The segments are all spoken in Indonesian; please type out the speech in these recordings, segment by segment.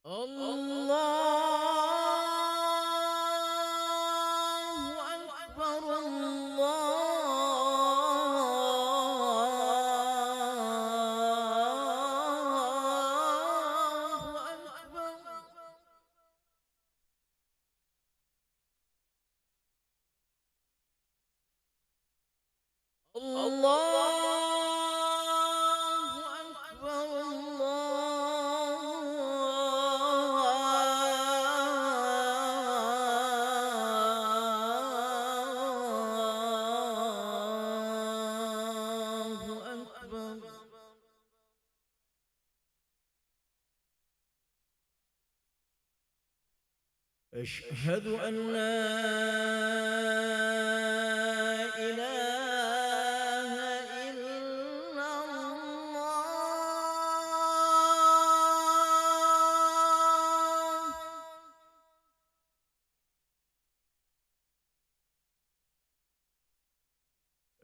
الله أكبر الله أكبر. الله أكبر الله أكبر. أشهد أن لا إله إلا الله.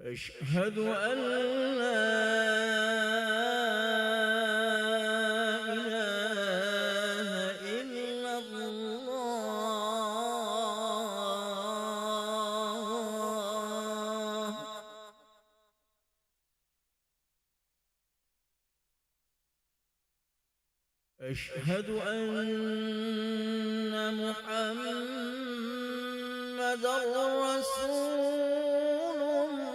أشهد أن لا إله إلا الله. أشهد أن محمدًا رسول الله.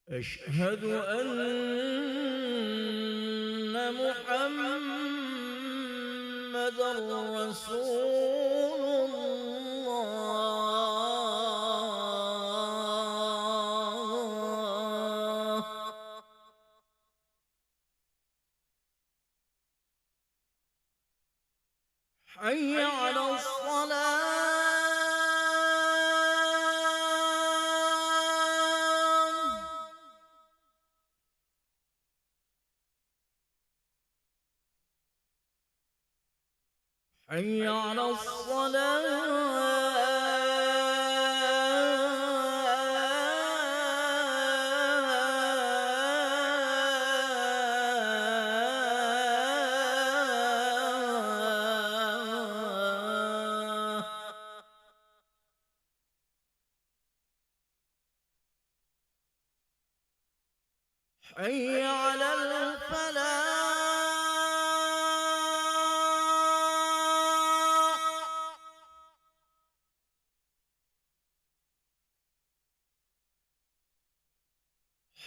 أشهد أن محمدًا رسول الله. حي على الصلاة. حي على الصلاة. حي على الفلاح.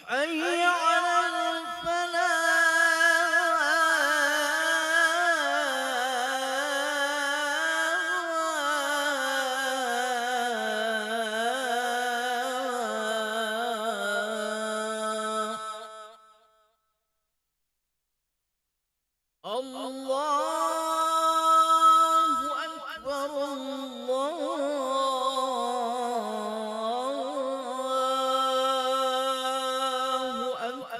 حي على الفلاح. الله أكبر الله أكبر.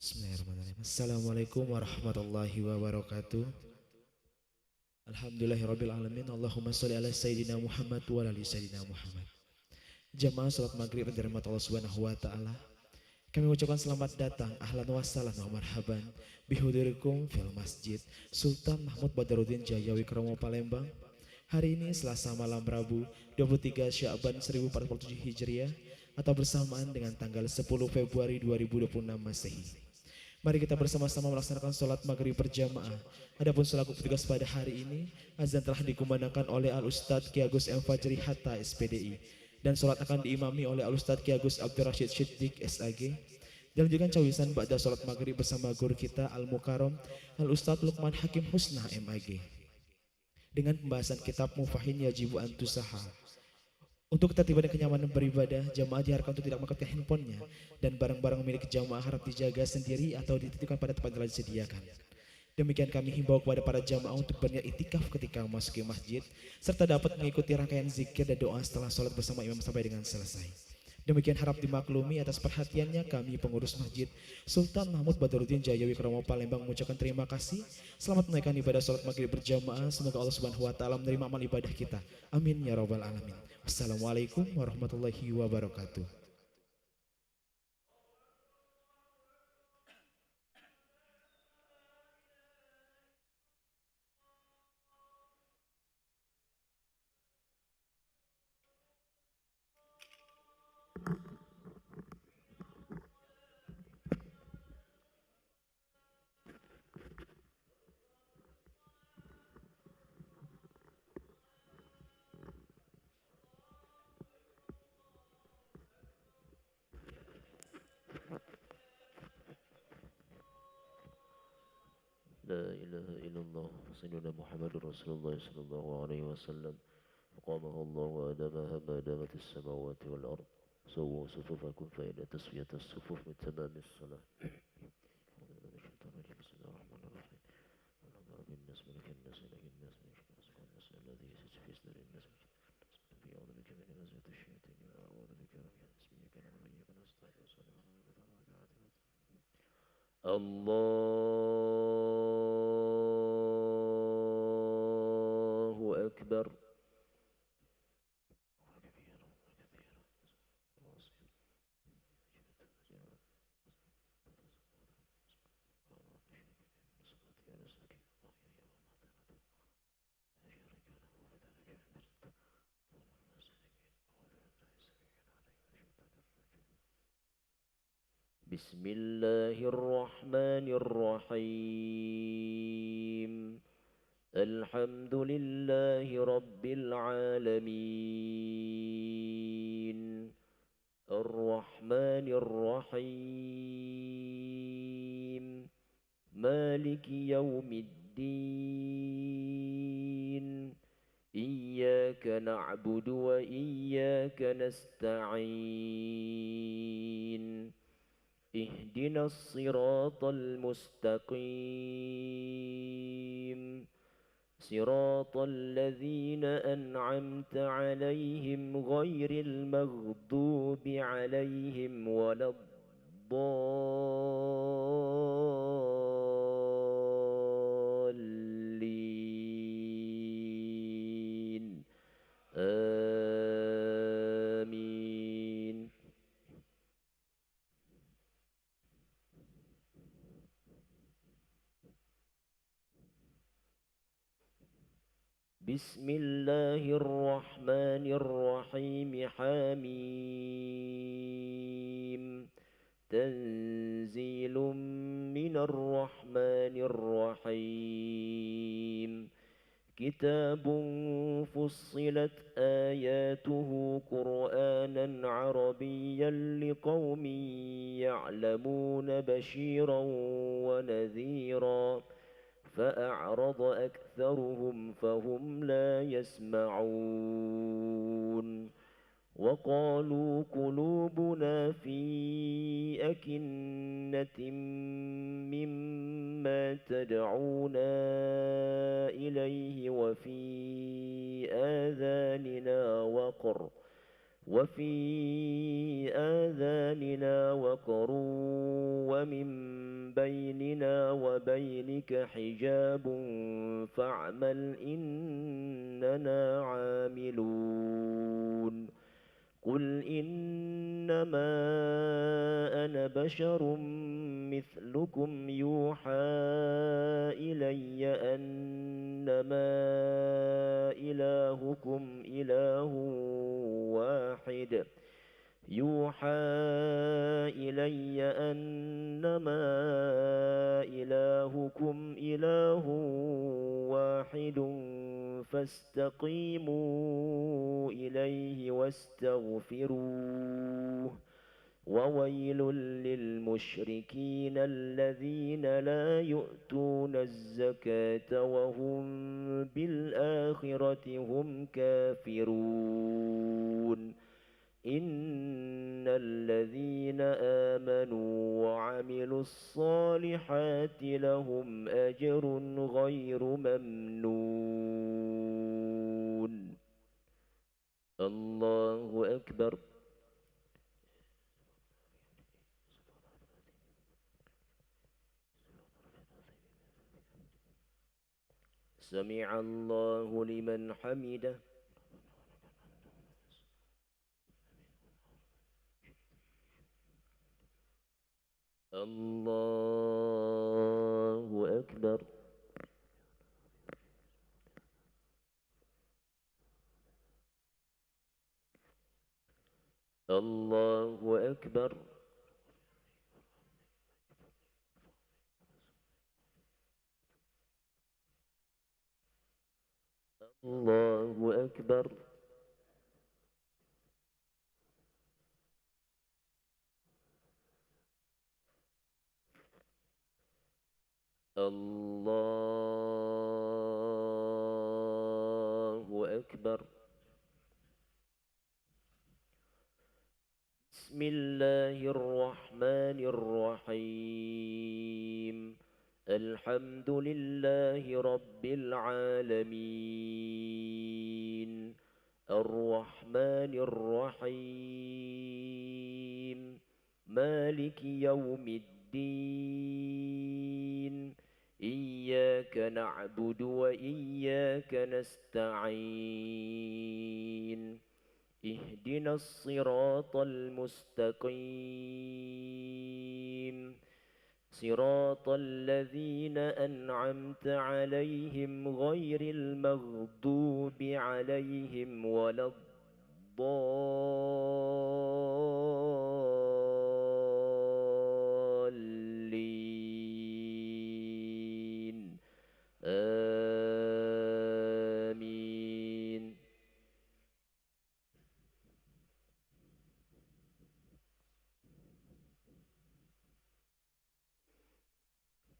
Bismillahirrahmanirrahim. Assalamualaikum warahmatullahi wabarakatuh. Alhamdulillahirabbil alamin. Allahumma sholli ala sayyidina Muhammad wa ala ali sayyidina Muhammad. Jamaah salat maghrib yang dirahmati Allah Subhanahu wa taala. Kami ucapkan selamat datang, ahlan wa sahlan wa marhaban bihudurikum fil Masjid Sultan Mahmud Badaruddin Jaya Wikromo Palembang. Hari ini Selasa malam Rabu 23 Sya'ban 1447 Hijriah atau bersamaan dengan tanggal 10 Februari 2026 Masehi. Mari kita bersama-sama melaksanakan sholat maghrib berjamaah. Adapun selaku petugas pada hari ini, azan telah dikumandangkan oleh Al-Ustadz Ki Agus M. Fajri Hatta SPDI. Dan sholat akan diimami oleh Al-Ustadz Ki Agus Abdul Rashid Siddiq SAG. Dan juga cawisan ba'da sholat maghrib bersama guru kita Al-Mukarram Al-Ustadz Luqman Hakim Husna MAG. Dengan pembahasan kitab Mufahin Yajibu Antusaha. Untuk ketertiban dan kenyamanan beribadah, jamaah diharapkan untuk tidak mengangkat handphonenya dan barang-barang milik jamaah harap dijaga sendiri atau dititipkan pada tempat yang telah disediakan. Demikian kami himbau kepada para jamaah untuk berniat itikaf ketika memasuki masjid serta dapat mengikuti rangkaian zikir dan doa setelah sholat bersama imam sampai dengan selesai. Demikian harap dimaklumi atas perhatiannya kami pengurus masjid Sultan Mahmud Badaruddin Jaya Wikromo Palembang mengucapkan terima kasih. Selamat menunaikan ibadah sholat maghrib berjamaah. Semoga Allah Subhanahu wa taala menerima amal ibadah kita. Amin ya rabbal alamin. Assalamualaikum warahmatullahi wabarakatuh. لا إله إلا الله سيدنا محمد رسول الله صلى الله عليه وسلم وقامه الله وأدامها ما دامت السماوات والأرض سووا صفوفكم فإن تسوية الصفوف من تمام الصلاة. بسم الله الرحمن الرحيم. اللهم رب الناس ملك الناس إله الناس من شر الناس الذي يسجد في صدر الناس من أعوذ بك من همزات الشياطين وأعوذ بك من اسمك ونبيك ونستعين وصلى الله أكبر. بسم الله الرحمن الرحيم. الحمد لله رب العالمين الرحمن الرحيم مالك يوم الدين إياك نعبد وإياك نستعين اهدنا الصراط المستقيم صراط الذين أنعمت عليهم غير المغضوب عليهم ولا الضالين آمين. بسم الله الرحمن الرحيم حميم تنزيل من الرحمن الرحيم كتاب فصلت آياته قرآنا عربيا لقوم يعلمون بشيرا ونذيرا فأعرض أكثرهم فهم لا يسمعون وقالوا قلوبنا في أكنة مما تدعونا إليه وفي آذاننا وقر ومن بيننا وبينك حجاب فاعمل إننا عاملون قل إنما أنا بشر مثلكم يوحى إلي أنما إلهكم إله واحد يوحى إلي أنما إلهكم إله واحد فاستقيموا إليه واستغفروه وويل للمشركين الذين لا يؤتون الزكاة وهم بالآخرة هم كافرون إن الذين آمنوا وعملوا الصالحات لهم أجر غير ممنون الله أكبر سمع الله لمن حمده الله أكبر الله أكبر الله أكبر الله أكبر بسم الله الرحمن الرحيم الحمد لله رب العالمين الرحمن الرحيم مالك يوم الدين إياك نعبد وإياك نستعين اهدنا الصراط المستقيم صراط الذين أنعمت عليهم غير المغضوب عليهم ولا الضالين آمين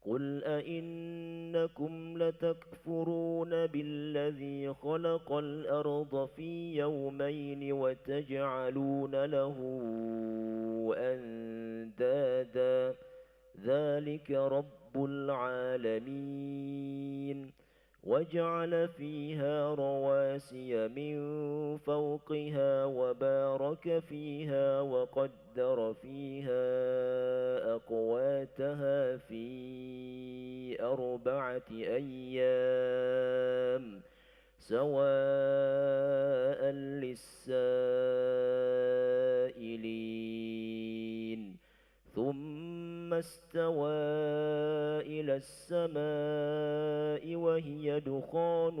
قل أئنكم لتكفرون بالذي خلق الأرض في يومين وتجعلون له أندادا ذلك رب العالمين وجعل فيها رواسي من فوقها وبارك فيها وقدر فيها أقواتها في 4 أيام سواء للسائلين ثم استوى إلى السماء وهي دخان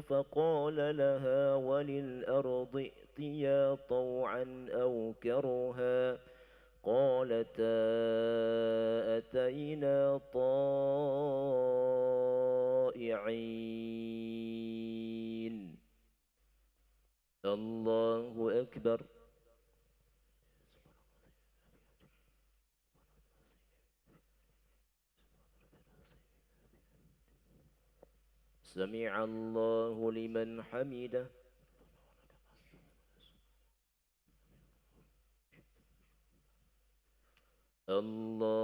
فقال لها وللأرض ائتيا طوعا أو كرها قالتا أتينا طائعين الله أكبر سمع الله لمن حمده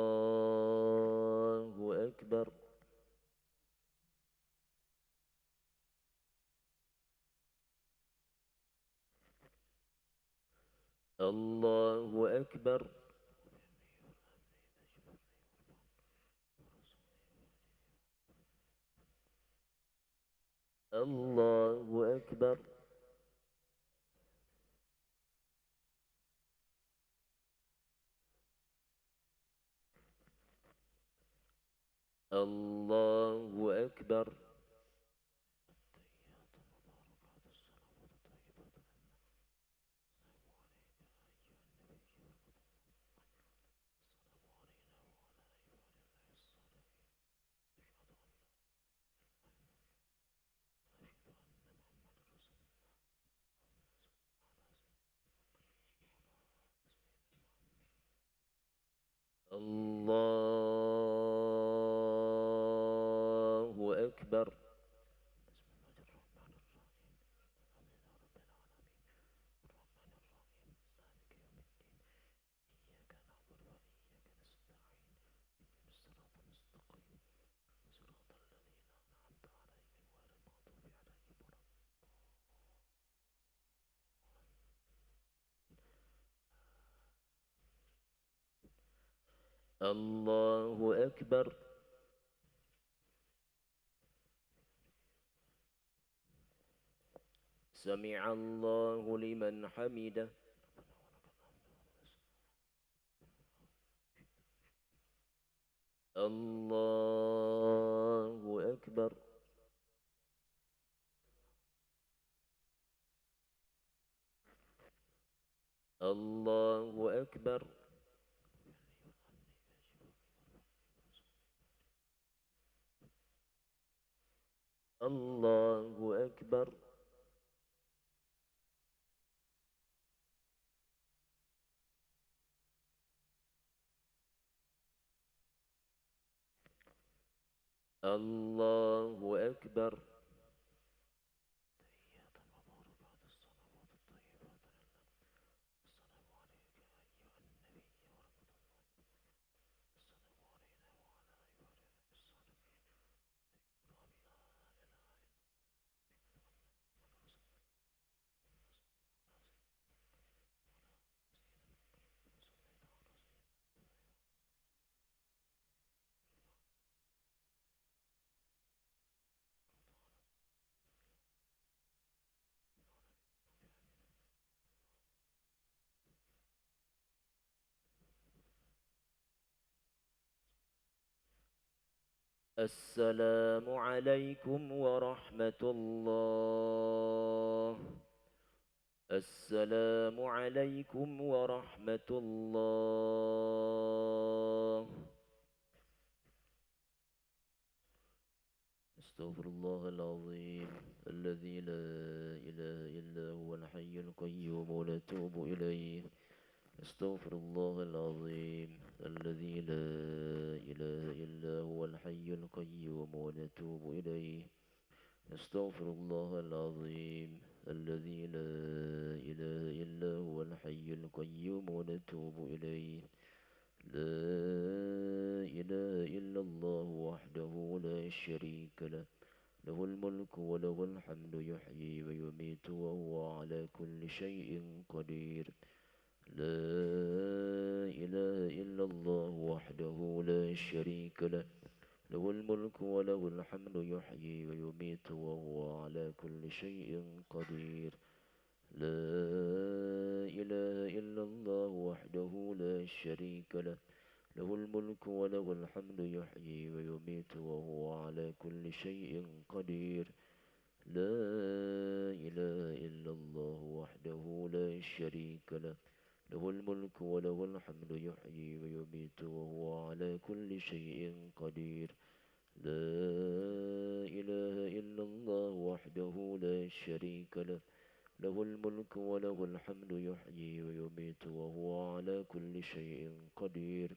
الله أكبر الله أكبر الله أكبر. الله أكبر. الله أكبر. الله أكبر. سمع الله لمن حمده. الله أكبر. الله أكبر. الله أكبر. الله أكبر. السلام عليكم ورحمة الله. السلام عليكم ورحمة الله. استغفر الله العظيم الذي لا إله إلا هو الحي القيوم ونتوب إليه. استغفر الله العظيم الذي لا إله إلا هو الحي القيوم ونتوب إليه. استغفر الله العظيم الذي لا إله إلا هو الحي القيوم ونتوب إليه. لا إله إلا الله وحده لا شريك له، له الملك وله الحمد يحيي ويميت وهو على كل شيء قدير. لا إله إلا الله وحده لا شريك له، له الملك وله الحمد يحيي ويميت وهو على كل شيء قدير. لا إله إلا الله وحده لا شريك له، له الملك وله الحمد يحيي ويميت وهو على كل شيء قدير. لا إله إلا الله وحده لا شريك له، له الملك وله الحمد يحيي ويميت وهو على كل شيء قدير. لا إله إلا الله وحده لا شريك له، له الملك وله الحمد يحيي ويميت وهو على كل شيء قدير.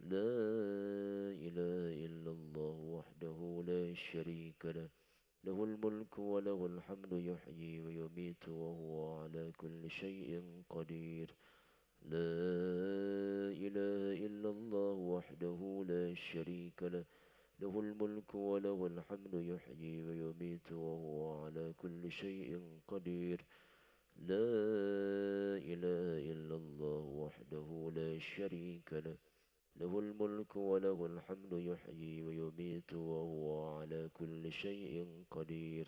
لا إله إلا الله وحده لا شريك له، له الملك وله الحمد يحيي ويميت وهو على كل شيء قدير. لا إله إلا الله وحده لا شريك له، له الملك وله الحمد يحيي ويميت وهو على كل شيء قدير. لا إله إلا الله وحده لا شريك له، له الملك وله الحمد يحيي ويميت وهو على كل شيء قدير.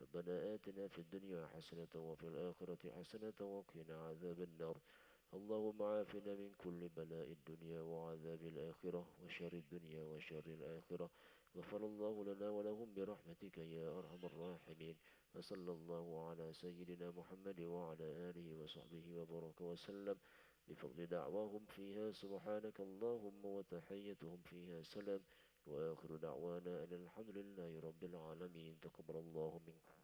ربنا آتنا في الدنيا حسنة وفي الآخرة حسنة وقنا عذاب النار. اللهم عافنا من كل بلاء الدنيا وعذاب الآخرة وشر الدنيا وشر الآخرة. غفر الله لنا ولهم برحمتك يا أرحم الراحمين. وصلى الله على سيدنا محمد وعلى آله وصحبه وبارك وسلم. بفضل دعواهم فيها سبحانك اللهم وتحيتهم فيها سلام. وآخر دعوانا أن الحمد لله رب العالمين. تقبل الله منكم.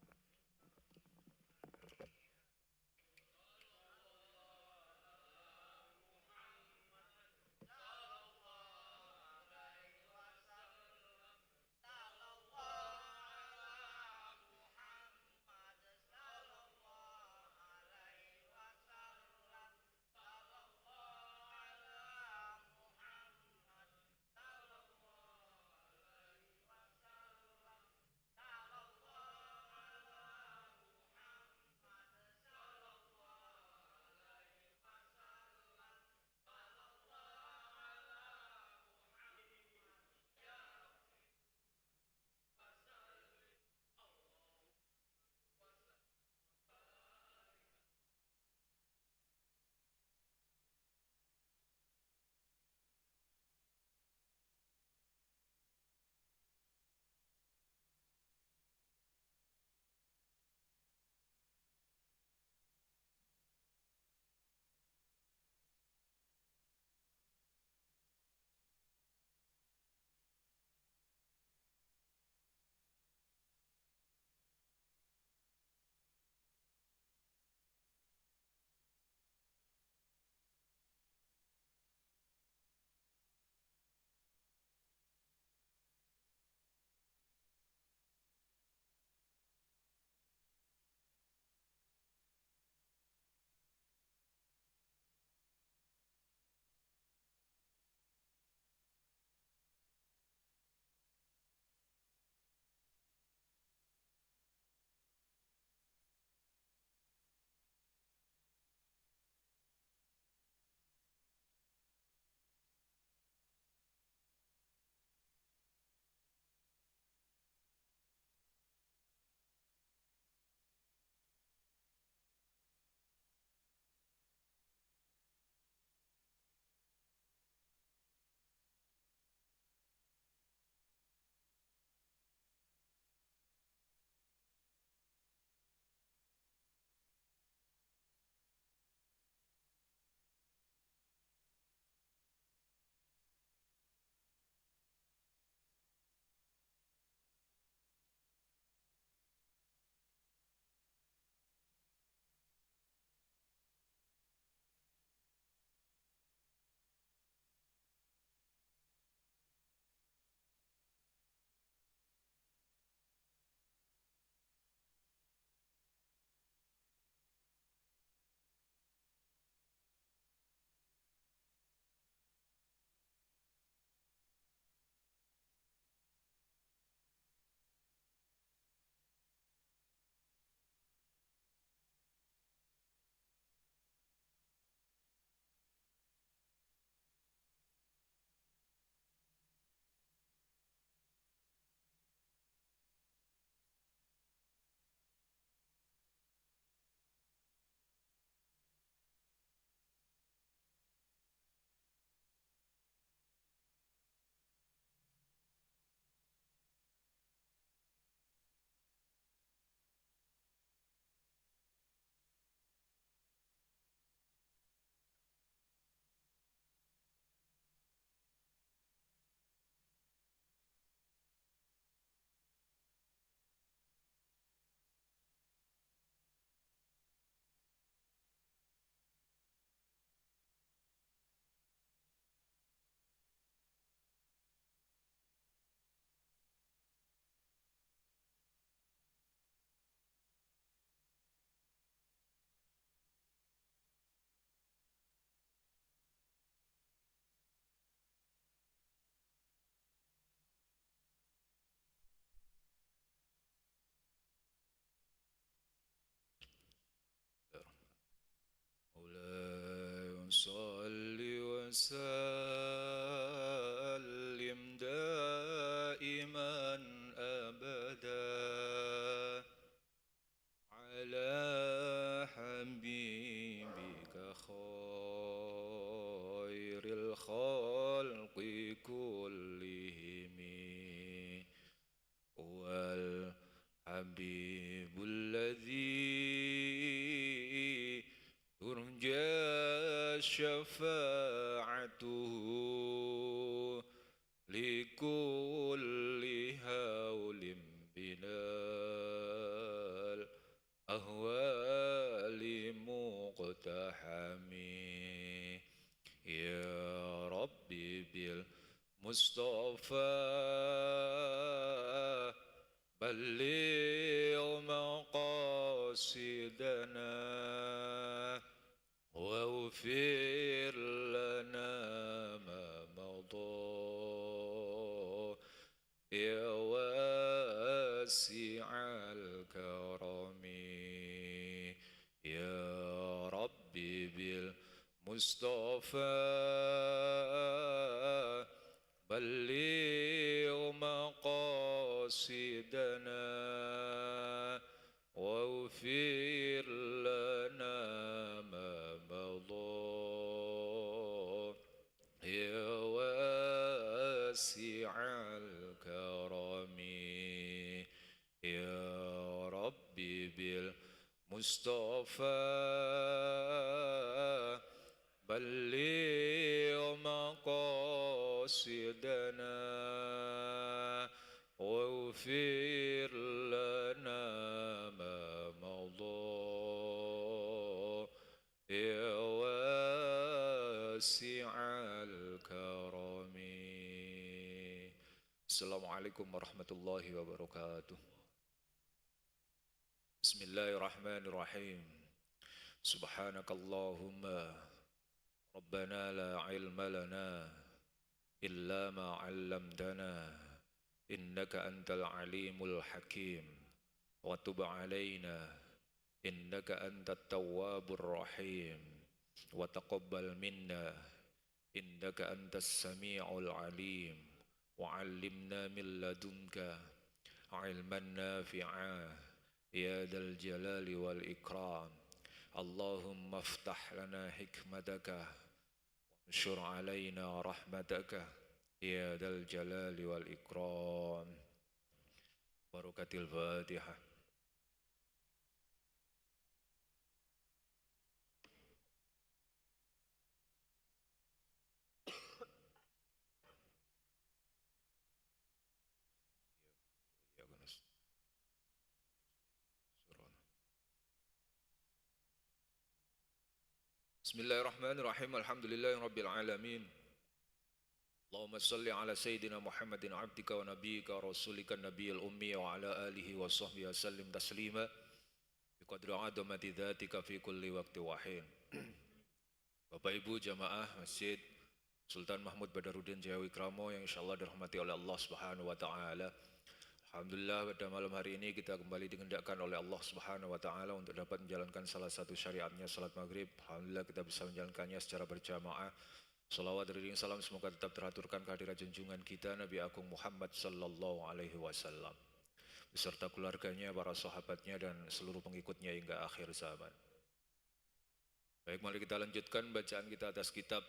شفاعته لكل هول بنا الأهوال مقتحم يا ربي بالمصطفى بلغ مقاصدنا واغفر لنا ما مضى يا واسع الكرم يا ربي بالمصطفى بلغ مقاصدنا واغفر لنا ما مضى يا واسع الكرم يا ربي بالمصطفى بلغ مقاصدنا واغفر لنا ما مضى يا واسع الكرم. Assalamualaikum warahmatullahi wabarakatuh. Bismillahirrahmanirrahim. Subhanakallahumma Rabbana la ilma lana illa ma 'allamtana innaka antal alimul hakim wa tub 'alaina innaka antat tawwabur rahim wa taqabbal minna innaka antas sami'ul alim wa 'allimna min ladunka 'ilman nafi'a ya dzal jalali wal ikram. Allahumma aftah lana hikmataka wanshur alaina rahmataka ya dzal jalali wal ikram. Barakatil Fatihah. Bismillahirrahmanirrahim. Alhamdulillahirabbil alamin. Allahumma shalli ala sayyidina Muhammadin abdika wa nabiyyika rasulika nabiyil ummi wa ala alihi wa sahbihi wasallim taslima biqadri adamati dzatika fi kulli waqti wa hin. Bapak Ibu jamaah Masjid Sultan Mahmud Badarudin Jaya Wikramo yang insyaallah dirahmati oleh Allah Subhanahu wa taala. Alhamdulillah pada malam hari ini kita kembali dikehendakkan oleh Allah Subhanahu wa taala untuk dapat menjalankan salah satu syariatnya salat maghrib. Alhamdulillah kita bisa menjalankannya secara berjamaah. Salawat dan salam semoga tetap teraturkan kehadiran junjungan kita Nabi Agung Muhammad sallallahu alaihi wasallam beserta keluarganya, para sahabatnya dan seluruh pengikutnya hingga akhir zaman. Baik, mari kita lanjutkan bacaan kita atas kitab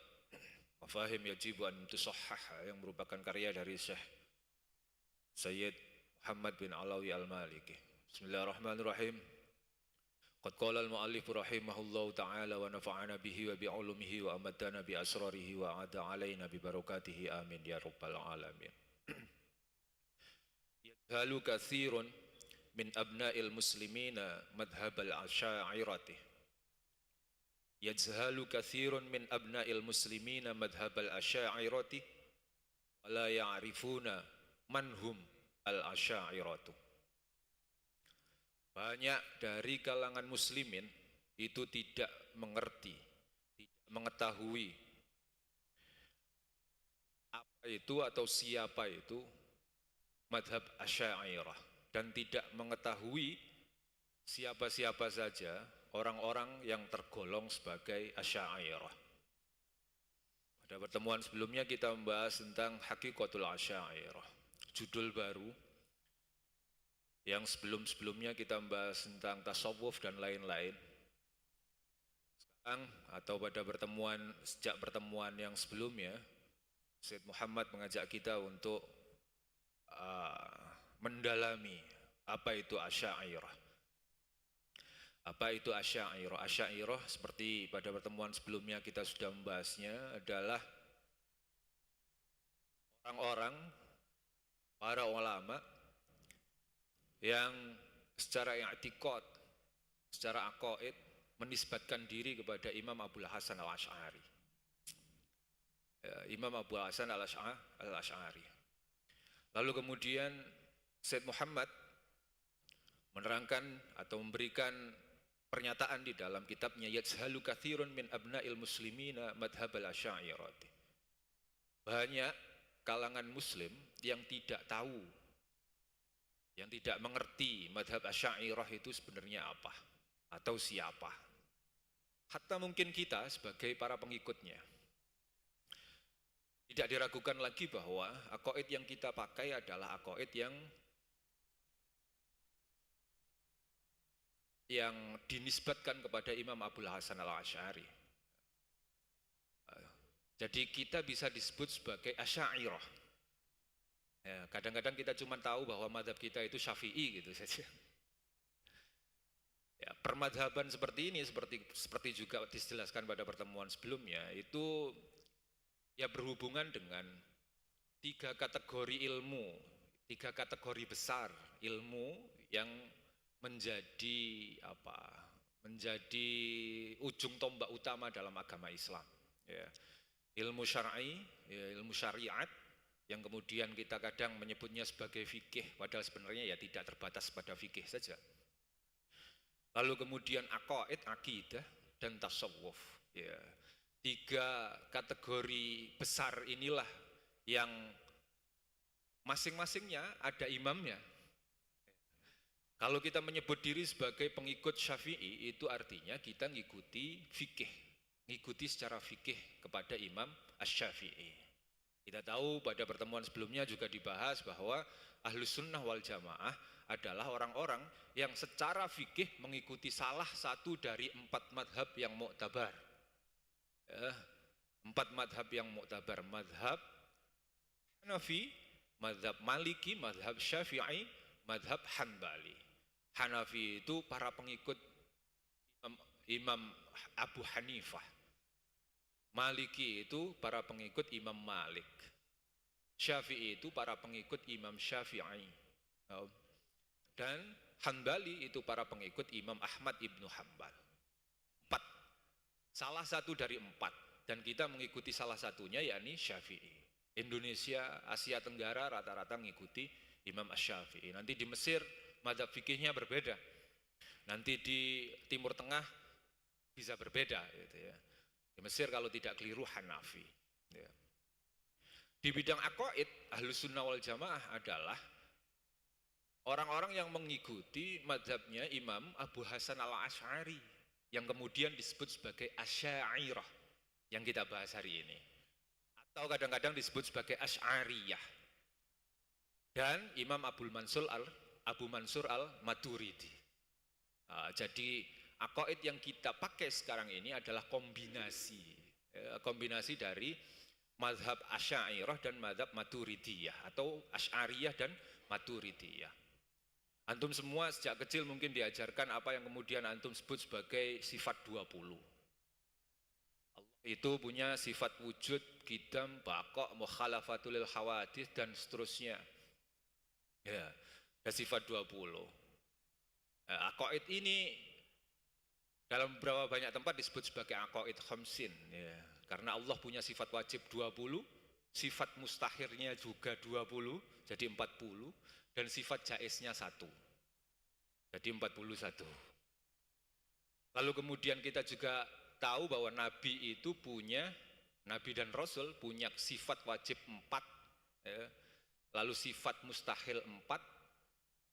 Mafahim Yajibu an Tusahhah yang merupakan karya dari Syekh Sayyid Muhammad bin Alawi Al-Maliki. Bismillahirrahmanirrahim. Qad qala al-mu'allif rahimahullahu ta'ala wa nafa'ana bihi wa bi'ulumihi wa amatana bi asrarihi wa ada alaina bi barakatihi amin ya rabbal alamin. Yadhalu kathirun min abna'il muslimina madhhab al-asy'ariyati. Yadhalu kathirun min abna'il muslimina madhhab al-asy'ariyati wa la ya'rifuna man hum al-asy'ariyatu. Banyak dari kalangan muslimin itu tidak mengerti, tidak mengetahui apa itu atau siapa itu madhab asy'ariyah dan tidak mengetahui siapa-siapa saja orang-orang yang tergolong sebagai asy'ariyah. Pada pertemuan sebelumnya kita membahas tentang hakikatul asy'ariyah. Judul baru yang sebelum-sebelumnya kita membahas tentang tasawuf dan lain-lain. Sekarang atau pada sejak pertemuan yang sebelumnya, Syed Muhammad mengajak kita untuk mendalami apa itu asy'ariyah. Apa itu Asy'ariyah? Asy'ariyah seperti pada pertemuan sebelumnya kita sudah membahasnya adalah orang-orang, para ulama yang secara i'tiqad, secara aqaid menisbatkan diri kepada Imam Abul Hasan al-Asy'ari. Imam Abu Hasan al-Asy'ari. Lalu kemudian Said Muhammad menerangkan atau memberikan pernyataan di dalam kitabnya Yajhalu katsirun min abna'il muslimina madhhab al-Asy'ariyah. Banyak kalangan muslim yang tidak tahu, yang tidak mengerti madhab Asy'ariyah itu sebenarnya apa atau siapa. Hatta mungkin kita sebagai para pengikutnya. Tidak diragukan lagi bahwa aqaid yang kita pakai adalah aqaid yang dinisbatkan kepada Imam Abul Hasan al-Asy'ari. Jadi kita bisa disebut sebagai Asy'ariyah. Ya, kadang-kadang kita cuma tahu bahwa madhab kita itu Syafi'i gitu saja. Ya, permadhaban seperti ini seperti juga dijelaskan pada pertemuan sebelumnya itu ya berhubungan dengan tiga kategori ilmu, tiga kategori besar ilmu yang menjadi ujung tombak utama dalam agama Islam. Ya. Ilmu syar'i, ya, ilmu syariat yang kemudian kita kadang menyebutnya sebagai fikih, padahal sebenarnya ya tidak terbatas pada fikih saja. Lalu kemudian aqaid, akidah dan tasawuf. Ya. Tiga kategori besar inilah yang masing-masingnya ada imamnya. Kalau kita menyebut diri sebagai pengikut Syafi'i, itu artinya kita ngikuti fikih, ngikuti secara fikih kepada Imam Asy-Syafi'i. Kita tahu pada pertemuan sebelumnya juga dibahas bahwa Ahlus Sunnah wal Jamaah adalah orang-orang yang secara fikih mengikuti salah satu dari 4 madhab yang mu'tabar. 4 madhab yang mu'tabar, madhab Hanafi, madhab Maliki, madhab Syafi'i, madhab Hanbali. Hanafi itu para pengikut Imam Abu Hanifah. Maliki itu para pengikut Imam Malik. Syafi'i itu para pengikut Imam Syafi'i. Dan Hanbali itu para pengikut Imam Ahmad ibnu Hanbal. 4. Salah satu dari 4. Dan kita mengikuti salah satunya yakni Syafi'i. Indonesia, Asia Tenggara rata-rata mengikuti Imam Asy-Syafi'i. Nanti di Mesir mazhab fikihnya berbeda. Nanti di Timur Tengah bisa berbeda gitu ya. Di Mesir kalau tidak keliru Hanafi. Ya. Di bidang aqaid Ahlus Sunnah wal Jamaah adalah orang-orang yang mengikuti mazhabnya Imam Abu Hasan al-Asy'ari yang kemudian disebut sebagai Asy'ariyah yang kita bahas hari ini. Atau kadang-kadang disebut sebagai Asy'ariyah. Dan Imam Abu Mansur al-Maturidi. Jadi aqaid yang kita pakai sekarang ini adalah kombinasi dari mazhab Asy'ariyah dan mazhab Maturidiyah atau Asy'ariyah dan Maturidiyah. Antum semua sejak kecil mungkin diajarkan apa yang kemudian antum sebut sebagai sifat 20. Allah itu punya sifat wujud, qidam, baqa', mukhalafatul lil hawadits dan seterusnya. Ya, ada sifat 20. Aqaid ini dalam beberapa banyak tempat disebut sebagai aqaid khamsin ya. Karena Allah punya sifat wajib 20, sifat mustahirnya juga 20, jadi 40 dan sifat jaiznya 1. Jadi 41. Lalu kemudian kita juga tahu bahwa nabi dan rasul punya sifat wajib 4 ya. Lalu sifat mustahil 4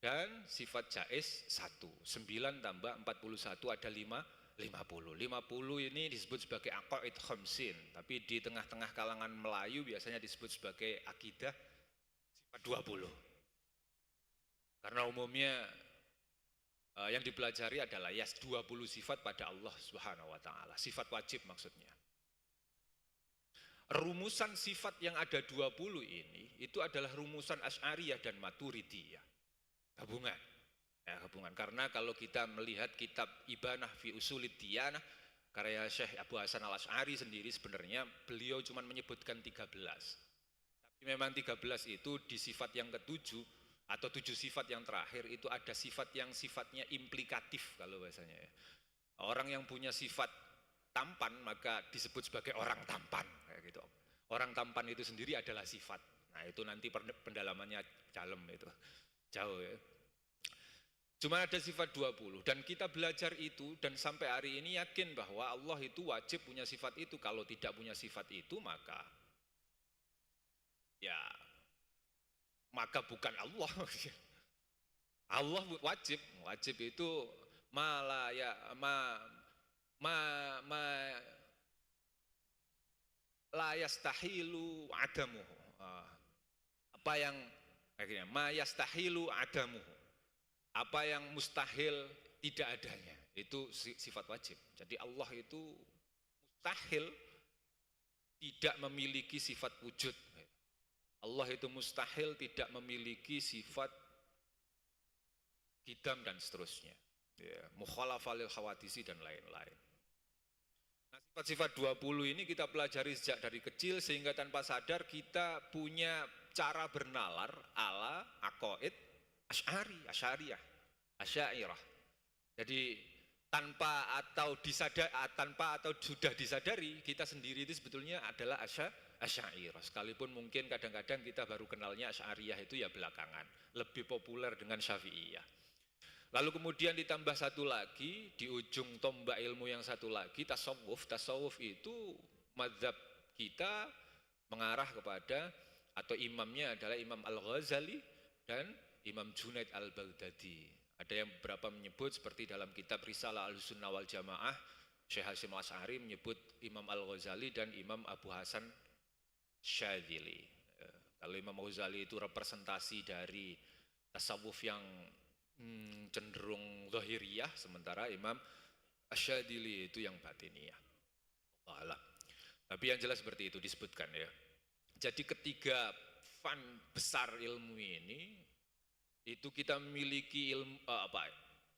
dan sifat jaiz 1. 9 tambah 41 ada 50. 50 ini disebut sebagai aqaid khamsin, tapi di tengah-tengah kalangan Melayu biasanya disebut sebagai akidah sifat 20. Karena umumnya yang dipelajari adalah 20 sifat pada Allah Subhanahu wa taala, sifat wajib maksudnya. Rumusan sifat yang ada 20 ini itu adalah rumusan Asy'ariyah dan Maturidiyah. Gabungan. Ya, hubungan. Karena kalau kita melihat kitab Ibanah fi Usulid Diyanah karya Syekh Abu Hasan Al-Asy'ari sendiri, sebenarnya beliau cuma menyebutkan 13. Tapi memang 13 itu di sifat yang ketujuh atau 7 sifat yang terakhir itu ada sifat yang sifatnya implikatif kalau bahasanya ya. Orang yang punya sifat tampan maka disebut sebagai orang tampan kayak gitu. Orang tampan itu sendiri adalah sifat. Nah, itu nanti pendalamannya dalam itu. Jauh ya. Cuma ada sifat 20 dan kita belajar itu dan sampai hari ini yakin bahwa Allah itu wajib punya sifat itu. Kalau tidak punya sifat itu maka bukan Allah. Allah wajib itu la yastahilu adamuhu. Apa yang akhirnya ma yastahilu adamuhu. Apa yang mustahil tidak adanya, itu sifat wajib. Jadi Allah itu mustahil tidak memiliki sifat wujud. Allah itu mustahil tidak memiliki sifat qidam dan seterusnya. Ya, mukhalafah lil khawadisi dan lain-lain. Nah, sifat-sifat 20 ini kita pelajari sejak dari kecil sehingga tanpa sadar kita punya cara bernalar ala aqaid Asy'ariyah. Jadi tanpa atau sudah disadari kita sendiri itu sebetulnya adalah Asy'ariyah. Sekalipun mungkin kadang-kadang kita baru kenalnya Asy'ariyah itu ya belakangan, lebih populer dengan Syafi'iyah. Lalu kemudian ditambah satu lagi di ujung tombak ilmu yang satu lagi tasawuf. Tasawuf itu mazhab kita mengarah kepada atau imamnya adalah Imam Al-Ghazali dan Imam Junaid Al-Baghdadi. Ada yang beberapa menyebut seperti dalam kitab Risalah Ahlussunnah wal Jamaah, Syekh Hasyim Asy'ari menyebut Imam Al-Ghazali dan Imam Abu Hasan Syadzili. Kalau Imam Al-Ghazali itu representasi dari tasawuf yang cenderung zahiriyah, sementara Imam Syadzili itu yang batiniyah. Allah. Tapi yang jelas seperti itu disebutkan ya. Jadi ketiga fan besar ilmu ini itu kita memiliki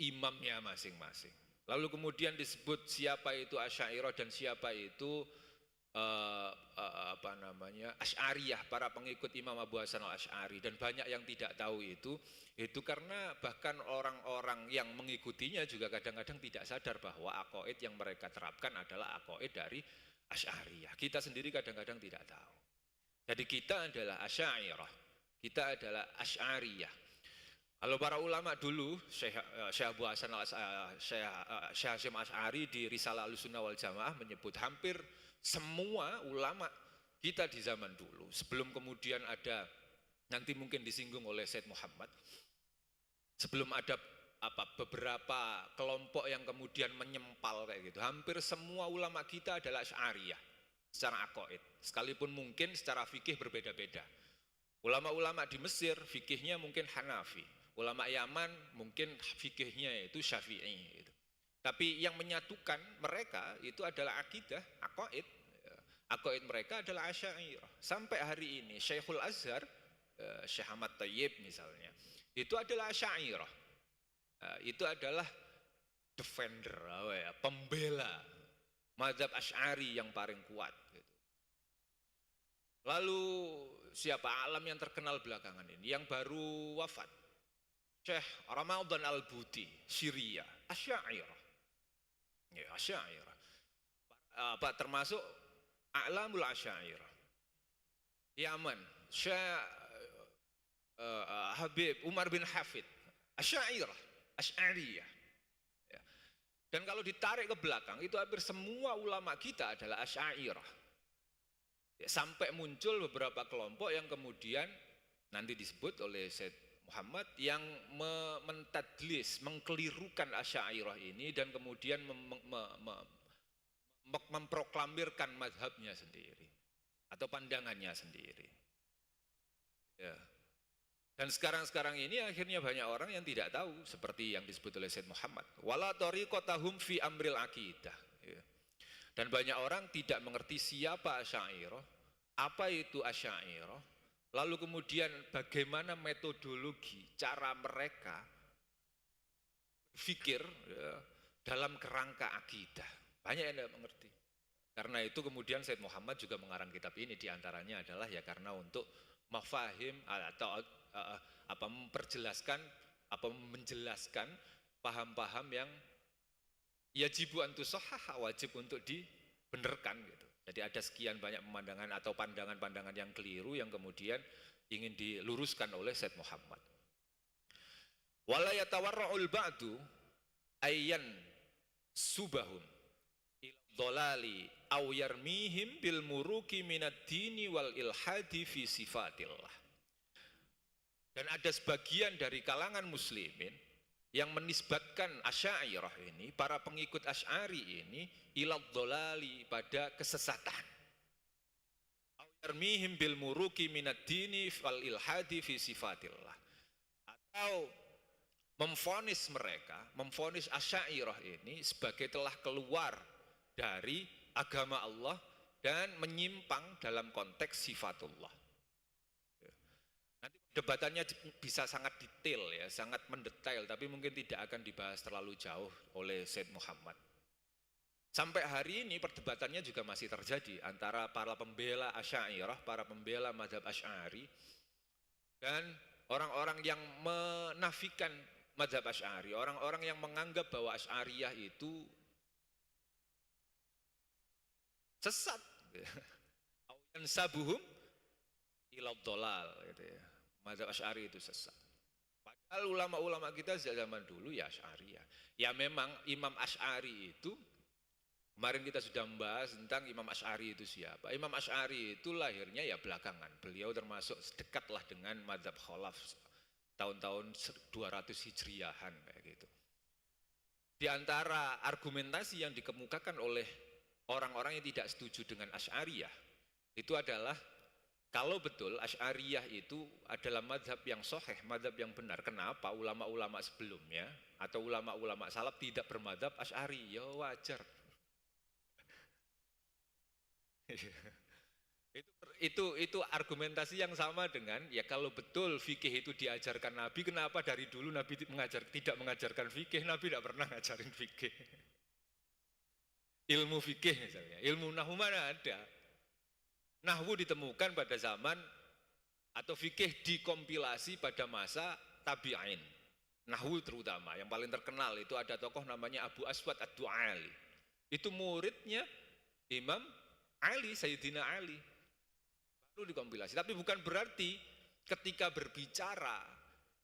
imamnya masing-masing. Lalu kemudian disebut siapa itu Asy'ariyah dan siapa itu Asy'ariyah, para pengikut Imam Abu Hasan Al-Asy'ari. Dan banyak yang tidak tahu itu karena bahkan orang-orang yang mengikutinya juga kadang-kadang tidak sadar bahwa aqaid yang mereka terapkan adalah aqaid dari Asy'ariyah. Kita sendiri kadang-kadang tidak tahu. Jadi kita adalah Asy'ariyah, kita adalah Asy'ariyah. Kalau para ulama dulu, Syekh Abu Hasan Syekh Hasyim Asy'ari di Risalah Ahlussunnah wal Jamaah menyebut hampir semua ulama kita di zaman dulu, sebelum kemudian ada, nanti mungkin disinggung oleh Said Muhammad, sebelum ada beberapa kelompok yang kemudian menyempal kayak gitu, hampir semua ulama kita adalah Asy'ariyah secara aqaid, sekalipun mungkin secara fikih berbeda-beda. Ulama-ulama di Mesir fikihnya mungkin Hanafi, ulama Yaman mungkin fikihnya itu Syafi'i gitu. Tapi yang menyatukan mereka itu adalah akidah, aqaid. Aqaid mereka adalah Asy'ariyah. Sampai hari ini Syekhul Azhar, Syekh Ahmad Thayyib misalnya, itu adalah Asy'ariyah. Itu adalah defender, pembela mazhab Asy'ari yang paling kuat gitu. Lalu siapa alam yang terkenal belakangan ini yang baru wafat? Syekh Ramadan Al-Buti, Syria, Asy'ariyah. Ya, Asy'ariyah. Termasuk A'lamul Asy'ariyah. Yaman, Syekh Habib Umar bin Hafid, Asy'ariyah. Ya. Dan kalau ditarik ke belakang itu hampir semua ulama kita adalah Asy'ariyah. Ya, sampai muncul beberapa kelompok yang kemudian nanti disebut oleh Said Muhammad yang mentadlis, mengkelirukan Asy'ariyah ini dan kemudian memproklamirkan mazhabnya sendiri atau pandangannya sendiri. Ya. Dan sekarang ini akhirnya banyak orang yang tidak tahu seperti yang disebut oleh Said Muhammad. Wala tariqatahum fi amril aqidah. Ya. Dan banyak orang tidak mengerti siapa Asy'ariyah, apa itu Asy'ariyah. Lalu kemudian bagaimana metodologi, cara mereka fikir ya, dalam kerangka akidah. Banyak yang tidak mengerti. Karena itu kemudian Said Muhammad juga mengarang kitab ini, diantaranya adalah ya karena untuk mafahim atau apa memperjelaskan, apa menjelaskan paham-paham yang yajibu antusahhah, wajib untuk dibenarkan gitu. Jadi ada sekian banyak pemandangan atau pandangan-pandangan yang keliru yang kemudian ingin diluruskan oleh Said Muhammad. Wala yatawarra'ul ba'du ayyan subahum ila dhalali aw yarmihim bil muruki minad dini wal ilhadi fi sifatillah. Dan ada sebagian dari kalangan muslimin yang menisbatkan Asy'ariyah ini, para pengikut Asy'ari ini, ila dhalali, pada kesesatan. Aw yarmihim bil muruki minad dini wal ilhadi fi sifatillah. Atau memvonis mereka, memvonis Asy'ariyah ini sebagai telah keluar dari agama Allah dan menyimpang dalam konteks sifatullah. Nanti debatannya bisa sangat detail ya, sangat mendetail, tapi mungkin tidak akan dibahas terlalu jauh oleh Said Muhammad. Sampai hari ini perdebatannya juga masih terjadi antara para pembela Asy'ariyah, para pembela mazhab Asy'ari, dan orang-orang yang menafikan mazhab Asy'ari, orang-orang yang menganggap bahwa Asy'ariyah itu sesat. Awiyan sabuhum ila dhalal gitu ya. Mazhab Asy'ari itu sesat. Padahal ulama-ulama kita zaman dulu ya Asy'ariyah. Ya memang Imam Asy'ari itu, kemarin kita sudah membahas tentang Imam Asy'ari itu siapa. Imam Asy'ari itu lahirnya ya belakangan. Beliau termasuk dekatlah dengan mazhab Khalaf tahun-tahun 200 Hijriahan kayak gitu. Di antara argumentasi yang dikemukakan oleh orang-orang yang tidak setuju dengan Asy'ariyah itu adalah kalau betul Asy'ariyah itu adalah mazhab yang sahih, mazhab yang benar, kenapa ulama-ulama sebelumnya atau ulama-ulama salaf tidak bermadzhab Asy'ari? Ya wajar. Itu argumentasi yang sama dengan ya kalau betul fikih itu diajarkan Nabi, kenapa dari dulu Nabi tidak mengajarkan fikih? Nabi tidak pernah ngajarin fikih. Ilmu fikih misalnya, ilmu nahwu mana ada? Nahwu ditemukan pada zaman atau fikih dikompilasi pada masa tabi'in. Nahwu terutama, yang paling terkenal itu ada tokoh namanya Abu Aswad Ad-Du'ali. Itu muridnya Imam Ali, Sayyidina Ali. Baru dikompilasi. Tapi bukan berarti ketika berbicara,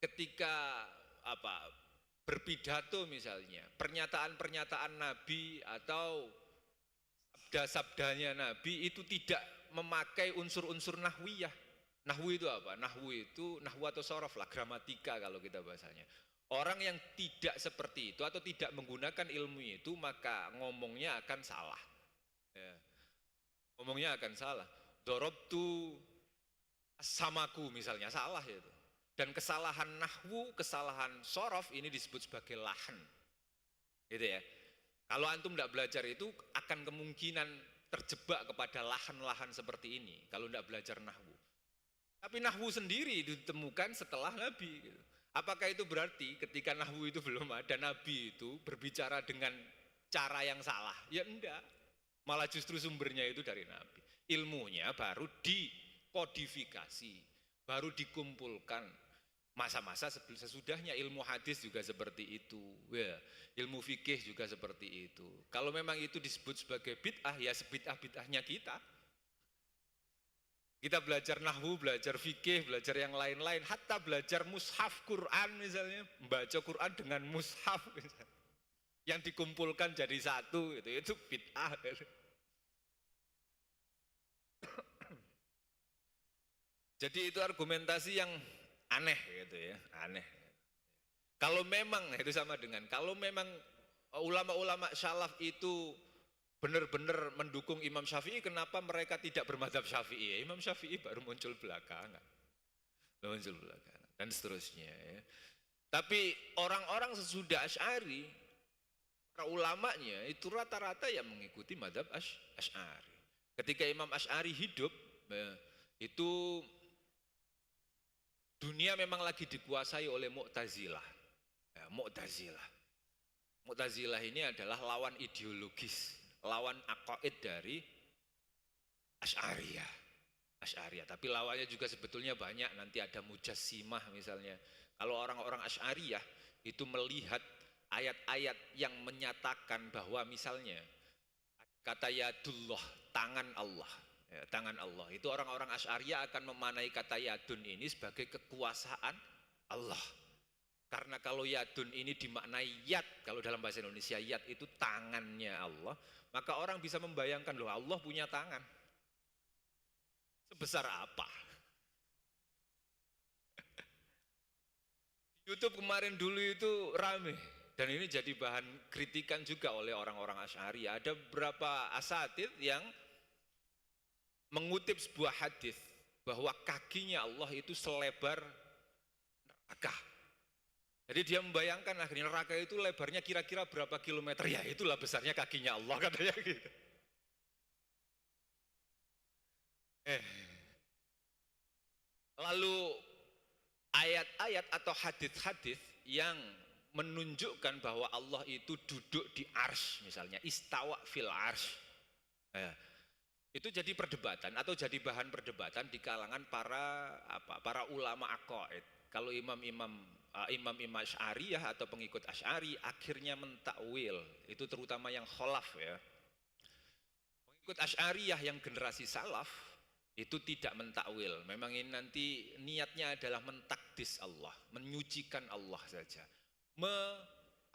ketika berpidato misalnya, pernyataan-pernyataan Nabi atau sabda-sabdanya Nabi itu tidak memakai unsur-unsur nahwiyah. Nahwu itu apa? Nahwu itu, nahwu atau sorof lah, gramatika kalau kita bahasanya. Orang yang tidak seperti itu atau tidak menggunakan ilmu itu, maka ngomongnya akan salah. Ya. Ngomongnya akan salah. Dorobtu samaku misalnya, salah itu. Dan kesalahan nahwu, kesalahan sorof ini disebut sebagai lahan. Gitu ya. Kalau antum tidak belajar itu akan kemungkinan terjebak kepada lahan-lahan seperti ini kalau tidak belajar nahwu. Tapi nahwu sendiri ditemukan setelah Nabi. Gitu. Apakah itu berarti ketika nahwu itu belum ada, Nabi itu berbicara dengan cara yang salah? Ya enggak. Malah justru sumbernya itu dari Nabi. Ilmunya baru dikodifikasi, baru dikumpulkan. Masa-masa sesudahnya, ilmu hadis juga seperti itu, ya, ilmu fikih juga seperti itu. Kalau memang itu disebut sebagai bid'ah, ya sebid'ah-bid'ahnya kita. Kita belajar nahwu, belajar fikih, belajar yang lain-lain, hatta belajar mushaf Quran misalnya, membaca Quran dengan mushaf misalnya, yang dikumpulkan jadi satu, itu bid'ah. Jadi itu argumentasi yang aneh gitu ya, aneh. Kalau memang itu sama dengan kalau memang ulama-ulama salaf itu benar-benar mendukung Imam Syafi'i, kenapa mereka tidak bermadzhab Syafi'i? Imam Syafi'i baru muncul belakangan. Dan seterusnya ya. Tapi orang-orang sesudah Asy'ari, para ulamanya itu rata-rata yang mengikuti madzhab Asy'ari. Ketika Imam Asy'ari hidup, itu dunia memang lagi dikuasai oleh Mu'tazilah. Ya, Mu'tazilah. Mu'tazilah ini adalah lawan ideologis, lawan aqaid dari Asy'ariyah. Tapi lawannya juga sebetulnya banyak, nanti ada Mujassimah misalnya. Kalau orang-orang Asy'ariyah itu melihat ayat-ayat yang menyatakan bahwa misalnya kata yadullah, tangan Allah, ya, tangan Allah, itu orang-orang Asy'ariyah akan memanai kata yadun ini sebagai kekuasaan Allah. Karena kalau yadun ini dimaknai yad, kalau dalam bahasa Indonesia yad itu tangannya Allah, maka orang bisa membayangkan loh, Allah punya tangan. Sebesar apa? YouTube kemarin dulu itu rame, dan ini jadi bahan kritikan juga oleh orang-orang Asy'ariyah. Ada beberapa asatidz yang mengutip sebuah hadis bahwa kakinya Allah itu selebar neraka. Jadi dia membayangkan akhirnya neraka itu lebarnya kira-kira berapa kilometer, ya itulah besarnya kakinya Allah, katanya gitu. Lalu ayat-ayat atau hadis-hadis yang menunjukkan bahwa Allah itu duduk di arsy, misalnya istawa fil arsy, itu jadi perdebatan atau jadi bahan perdebatan di kalangan para ulama aqaid. Kalau imam-imam Asy'ariyah atau pengikut Asy'ari akhirnya mentakwil, itu terutama yang kholaf ya. Pengikut Asy'ariyah yang generasi salaf itu tidak mentakwil. Memang ini nanti niatnya adalah mentakdis Allah, menyucikan Allah saja.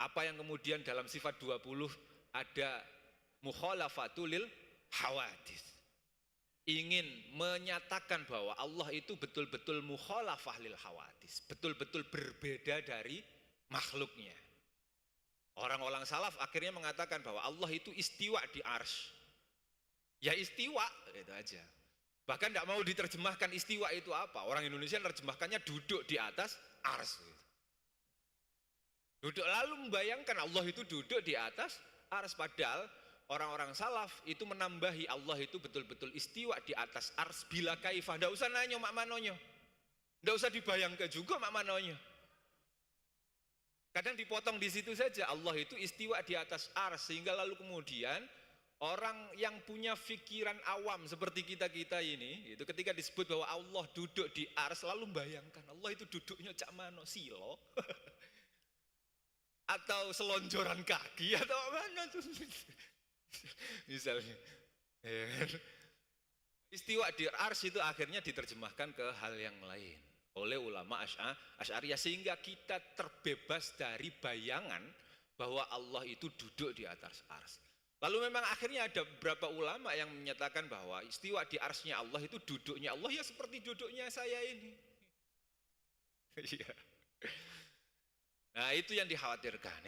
Apa yang kemudian dalam sifat 20 ada mukhalafatul lil hawadits. Ingin menyatakan bahwa Allah itu betul-betul mukhalafah lil hawadits, betul-betul berbeda dari makhluknya. Orang-orang salaf akhirnya mengatakan bahwa Allah itu istiwa di arsy. Ya istiwa, itu aja. Bahkan tidak mau diterjemahkan istiwa itu apa. Orang Indonesia menerjemahkannya duduk di atas arsy. Duduk, lalu membayangkan Allah itu duduk di atas arsy, padahal orang-orang salaf itu menambahi Allah itu betul-betul istiwa di atas arsy bila kaifah. Tidak usah nanya mak manonya, tidak usah dibayangkan juga mak manonya. Kadang dipotong di situ saja, Allah itu istiwa di atas arsy, sehingga lalu kemudian orang yang punya pikiran awam seperti kita-kita ini, itu ketika disebut bahwa Allah duduk di arsy, lalu bayangkan Allah itu duduknya cak mano, silo atau selonjoran kaki atau mana tuh misalnya. Istiwa di arsy itu akhirnya diterjemahkan ke hal yang lain oleh ulama Asy'ariyah, sehingga kita terbebas dari bayangan bahwa Allah itu duduk di atas arsy. Lalu memang akhirnya ada beberapa ulama yang menyatakan bahwa istiwa di arsy-nya Allah itu duduknya Allah ya seperti duduknya saya ini. Nah, itu yang dikhawatirkan,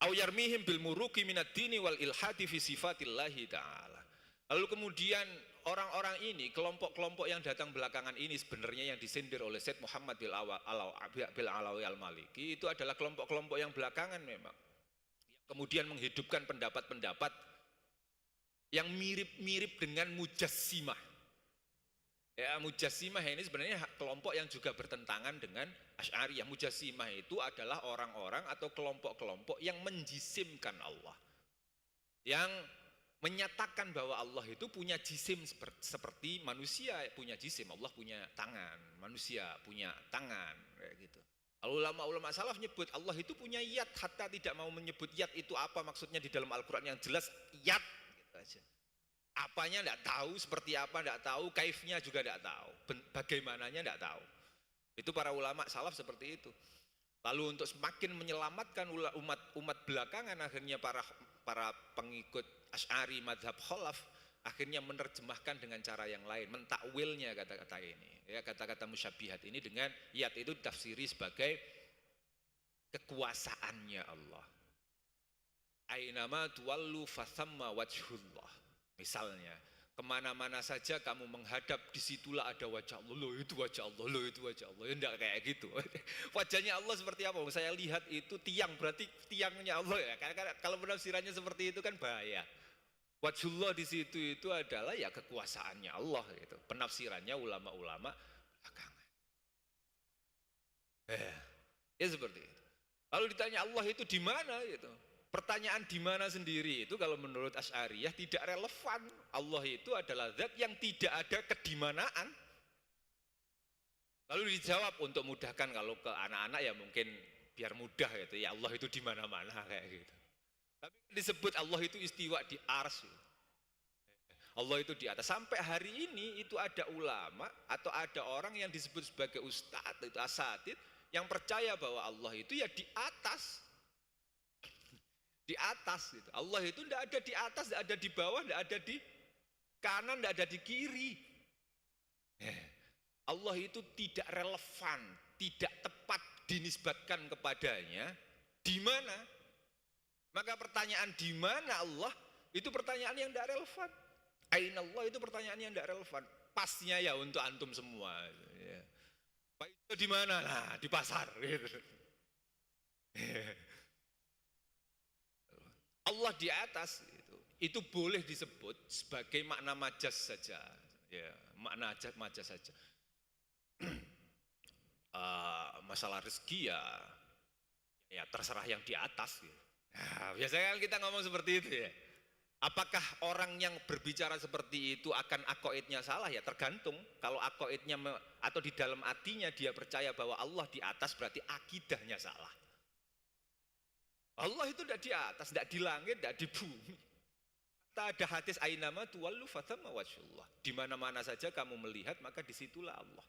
Au yarmihim bil muruqi minad dini wal ilhadi fi sifatillahi ta'ala. Lalu kemudian orang-orang ini, kelompok-kelompok yang datang belakangan ini sebenarnya yang disindir oleh Syed Muhammad bil Alawi al-Maliki itu adalah kelompok-kelompok yang belakangan memang. Kemudian menghidupkan pendapat-pendapat yang mirip-mirip dengan Mujassimah. Ya, Mujassimah ini sebenarnya kelompok yang juga bertentangan dengan Asy'ariyah. Mujassimah itu adalah orang-orang atau kelompok-kelompok yang menjisimkan Allah, yang menyatakan bahwa Allah itu punya jisim seperti manusia punya jisim. Allah punya tangan, manusia punya tangan, kayak gitu. Lalu ulama-ulama salaf nyebut Allah itu punya yad, hatta tidak mau menyebut yad itu apa maksudnya di dalam Al-Quran, yang jelas yad gitu aja. Apanya tidak tahu, seperti apa tidak tahu, kaifnya juga tidak tahu, bagaimananya tidak tahu. Itu para ulama salaf seperti itu. Lalu untuk semakin menyelamatkan umat belakangan, akhirnya para pengikut Asy'ari madhab kholaf akhirnya menerjemahkan dengan cara yang lain, mentakwilnya kata-kata ini, ya, kata-kata musyabbihat ini dengan yad itu tafsiri sebagai kekuasaannya Allah. Ainama tuwallu fathamma wajhullah. Misalnya, kemana-mana saja kamu menghadap, disitulah ada wajah Allah. Loh itu wajah Allah, loh itu wajah Allah. Ya enggak kayak gitu. Wajahnya Allah seperti apa? Saya lihat itu tiang, berarti tiangnya Allah ya. Karena kalau penafsirannya seperti itu kan bahaya. Wajhullah di situ itu adalah ya kekuasaannya Allah gitu. Penafsirannya ulama-ulama belakangan. Ya seperti itu. Lalu ditanya Allah itu di mana gitu. Pertanyaan di mana sendiri itu kalau menurut Asy'ariyah tidak relevan. Allah itu adalah zat yang tidak ada kedimanaan. Lalu dijawab untuk mudahkan kalau ke anak-anak ya mungkin biar mudah gitu. Ya Allah itu di mana-mana kayak gitu. Tapi disebut Allah itu istiwa di arsy. Allah itu di atas. Sampai hari ini itu ada ulama atau ada orang yang disebut sebagai ustadz itu asatid yang percaya bahwa Allah itu ya di atas. Di atas gitu. Allah itu tidak ada di atas, tidak ada di bawah, tidak ada di kanan, tidak ada di kiri. Allah itu tidak relevan, tidak tepat dinisbatkan kepadanya. Di mana? Maka pertanyaan di mana Allah itu pertanyaan yang tidak relevan. Aina Allah itu pertanyaan yang tidak relevan. Pasnya ya untuk antum semua. Ya. Pak itu di mana? Nah, di pasar. Gitu. Allah di atas itu boleh disebut sebagai makna majas saja, ya makna majas saja. Masalah rezeki ya terserah yang di atas. Gitu. Nah, biasanya kan kita ngomong seperti itu ya. Apakah orang yang berbicara seperti itu akan akoidnya salah? Ya tergantung. Kalau akoidnya atau di dalam hatinya dia percaya bahwa Allah di atas berarti akidahnya salah. Allah itu tidak di atas, tidak di langit, tidak di bumi. Tak ada hadis ainama tuwallu fathamma wajhullah. Di mana-mana saja kamu melihat maka disitulah Allah.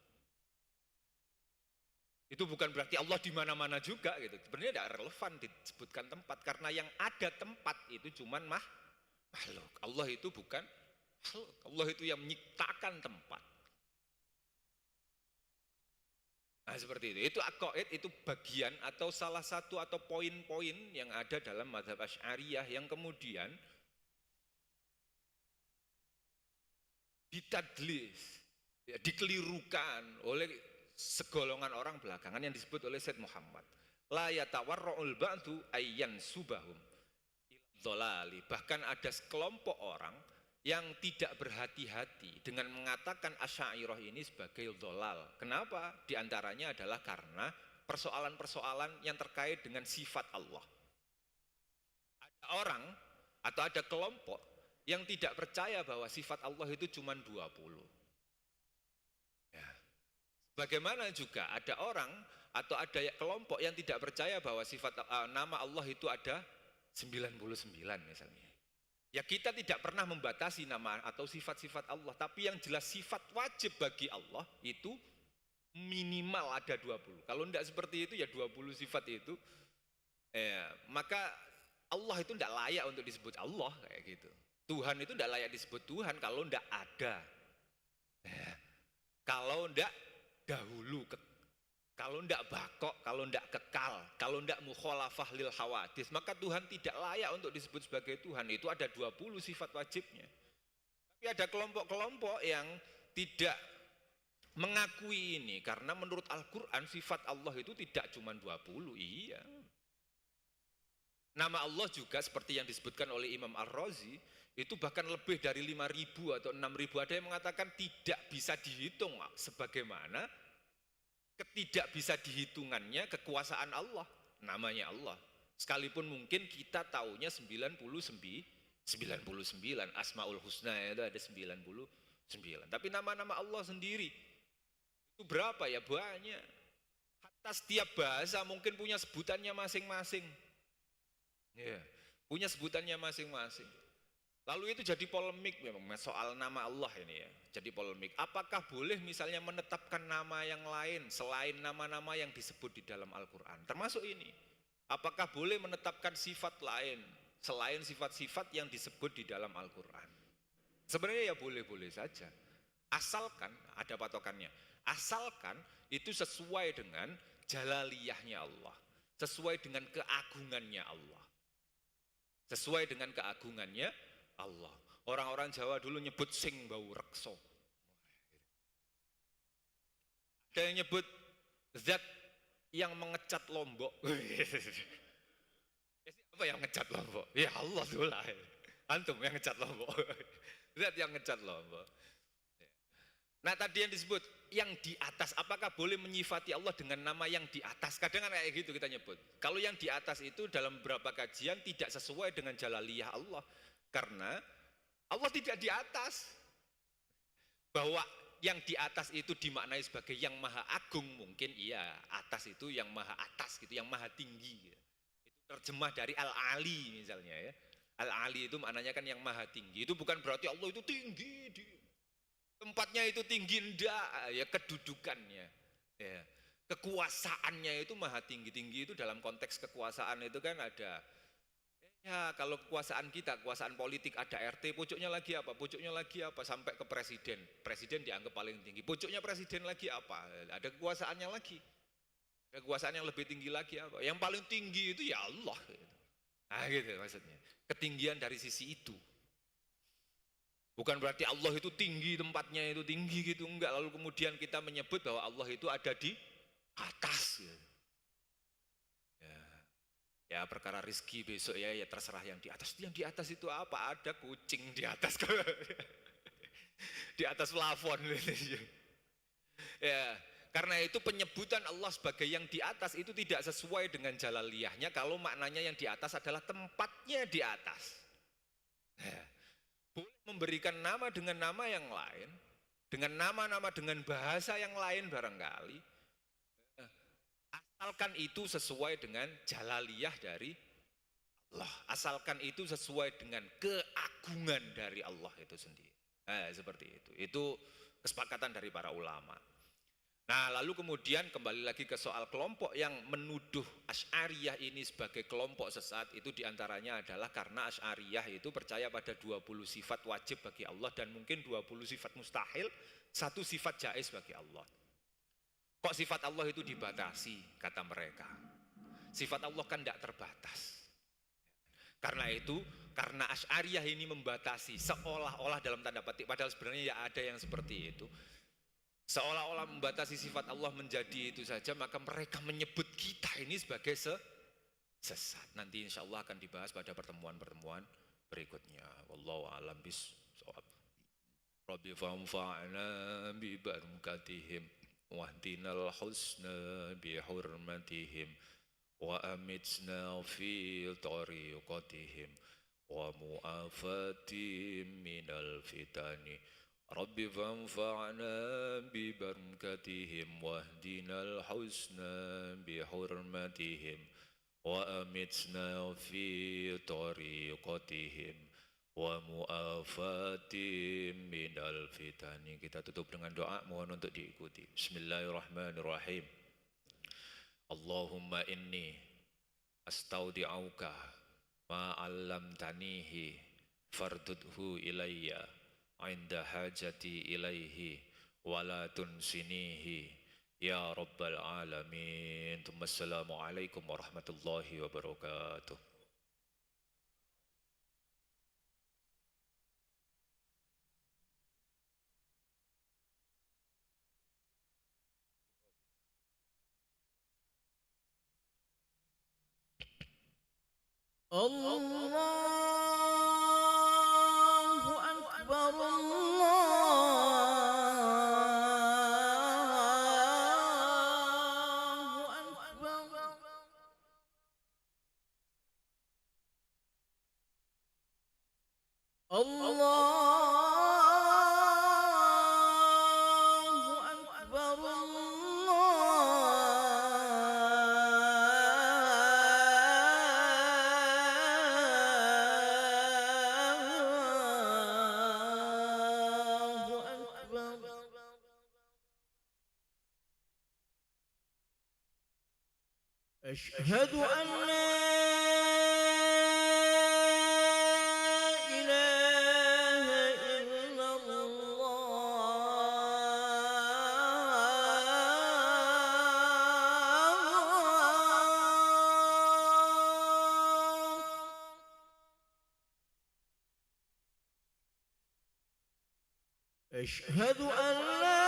Itu bukan berarti Allah di mana-mana juga gitu. Sebenarnya tidak relevan disebutkan tempat karena yang ada tempat itu cuman makhluk. Allah itu bukan makhluk. Allah itu yang menciptakan tempat. Nah seperti itu. Itu aqaid, itu bagian atau salah satu atau poin-poin yang ada dalam mazhab Asy'ariyah yang kemudian ditadlis, ya, dikelirukan oleh segolongan orang belakangan yang disebut oleh Said Muhammad. La yatawarra'ul ba'du ayyan subahum dhalali. Bahkan ada sekelompok orang yang tidak berhati-hati dengan mengatakan Asy'ariyah ini sebagai dhalal. Kenapa? Di antaranya adalah karena persoalan-persoalan yang terkait dengan sifat Allah. Ada orang atau ada kelompok yang tidak percaya bahwa sifat Allah itu cuma 20. Ya. Bagaimana juga ada orang atau ada kelompok yang tidak percaya bahwa sifat nama Allah itu ada 99 misalnya. Ya kita tidak pernah membatasi nama atau sifat-sifat Allah, tapi yang jelas sifat wajib bagi Allah itu minimal ada 20. Kalau tidak seperti itu ya 20 sifat itu, maka Allah itu tidak layak untuk disebut Allah kayak gitu. Tuhan itu tidak layak disebut Tuhan kalau tidak ada. Kalau tidak dahulu, kalau tidak bakok, kalau tidak kekal, kalau tidak mukhalafah lil hawadits, maka Tuhan tidak layak untuk disebut sebagai Tuhan. Itu ada 20 sifat wajibnya. Tapi ada kelompok-kelompok yang tidak mengakui ini karena menurut Al-Quran sifat Allah itu tidak cuma 20. Iya. Nama Allah juga seperti yang disebutkan oleh Imam Ar-Razi itu bahkan lebih dari 5.000 atau 6.000. Ada yang mengatakan tidak bisa dihitung sebagaimana ketidak bisa dihitungannya kekuasaan Allah, namanya Allah. Sekalipun mungkin kita taunya 99 Asmaul Husna itu ada 99. Tapi nama-nama Allah sendiri itu berapa ya? Banyak. Hatta setiap bahasa mungkin punya sebutannya masing-masing. Ya, punya sebutannya masing-masing. Lalu itu jadi polemik memang soal nama Allah ini ya. Jadi polemik. Apakah boleh misalnya menetapkan nama yang lain selain nama-nama yang disebut di dalam Al-Quran? Termasuk ini. Apakah boleh menetapkan sifat lain selain sifat-sifat yang disebut di dalam Al-Quran? Sebenarnya ya boleh-boleh saja. Asalkan, ada patokannya. Asalkan itu sesuai dengan jalaliyahnya Allah. Sesuai dengan keagungannya Allah. Sesuai dengan keagungannya Allah. Orang-orang Jawa dulu nyebut sing bau rekso. Ada yang nyebut zat yang mengecat Lombok. Apa yang ngecat Lombok? Ya Allah dulu lah. Antum yang ngecat Lombok. Zat yang ngecat Lombok. Nah tadi yang disebut yang di atas, apakah boleh menyifati Allah dengan nama yang di atas? Kadang kan kayak gitu kita nyebut. Kalau yang di atas itu dalam beberapa kajian tidak sesuai dengan jalaliyah Allah. Karena Allah tidak di atas. Bahwa yang di atas itu dimaknai sebagai yang maha agung, mungkin iya, atas itu yang maha atas gitu, yang maha tinggi. Itu terjemah dari Al-Ali misalnya ya. Al-Ali itu maknanya kan yang maha tinggi. Itu bukan berarti Allah itu tinggi tempatnya itu tinggi, enggak, ya kedudukannya, ya kekuasaannya itu maha tinggi. Tinggi itu dalam konteks kekuasaan itu kan ada, ya kalau kekuasaan kita, kekuasaan politik ada RT, pucuknya lagi apa, sampai ke presiden. Presiden dianggap paling tinggi, pucuknya presiden lagi apa, ada kekuasaannya lagi, ada kekuasaan yang lebih tinggi lagi apa, yang paling tinggi itu ya Allah. Nah gitu maksudnya, ketinggian dari sisi itu. Bukan berarti Allah itu tinggi, tempatnya itu tinggi gitu, enggak. Lalu kemudian kita menyebut bahwa Allah itu ada di atas. Ya perkara rizki besok ya terserah yang di atas. Yang di atas itu apa? Ada kucing di atas. Di atas plafon. Ya, karena itu penyebutan Allah sebagai yang di atas itu tidak sesuai dengan jalaliyahnya kalau maknanya yang di atas adalah tempatnya di atas. Ya. Boleh memberikan nama dengan nama yang lain, dengan nama-nama dengan bahasa yang lain barangkali, asalkan itu sesuai dengan jalaliyah dari Allah, asalkan itu sesuai dengan keagungan dari Allah itu sendiri. Seperti itu kesepakatan dari para ulama. Nah lalu kemudian kembali lagi ke soal kelompok yang menuduh Asy'ariyah ini sebagai kelompok sesat, itu diantaranya adalah karena Asy'ariyah itu percaya pada 20 sifat wajib bagi Allah dan mungkin 20 sifat mustahil, 1 sifat jaiz bagi Allah. Kok sifat Allah itu dibatasi kata mereka? Sifat Allah kan tidak terbatas. Karena itu, karena Asy'ariyah ini membatasi seolah-olah dalam tanda petik, padahal sebenarnya ya ada yang seperti itu. Seolah-olah membatasi sifat Allah menjadi itu saja, maka mereka menyebut kita ini sebagai sesat. Nanti insya Allah akan dibahas pada pertemuan-pertemuan berikutnya. Wallahu a'lam bishawab. Rabbi fanfa'na bi barakatihim wahdinal husna bi hurmatihim wa amitna fi tariqatihim wa mu'afatim minal fitani. Rabbi fanfa'na bi barakatihim wahdinal husna bi hurmatihim wa amitna fi tariqatihim wa mu'afatim minal fitani. Kita tutup dengan doa, mohon untuk diikuti. Bismillahirrahmanirrahim. Allahumma inni astaudi'uka ma 'allamtanihi fardudhu ilayya 'inda hajati ilaihi wa la tunsinihi ya rabbal alamin. Assalamualaikum warahmatullahi wabarakatuh. Allahu Akbar, Allahu Akbar. Allahu Akbar, Allahu Akbar. Asyhadu an la أشهد أن لا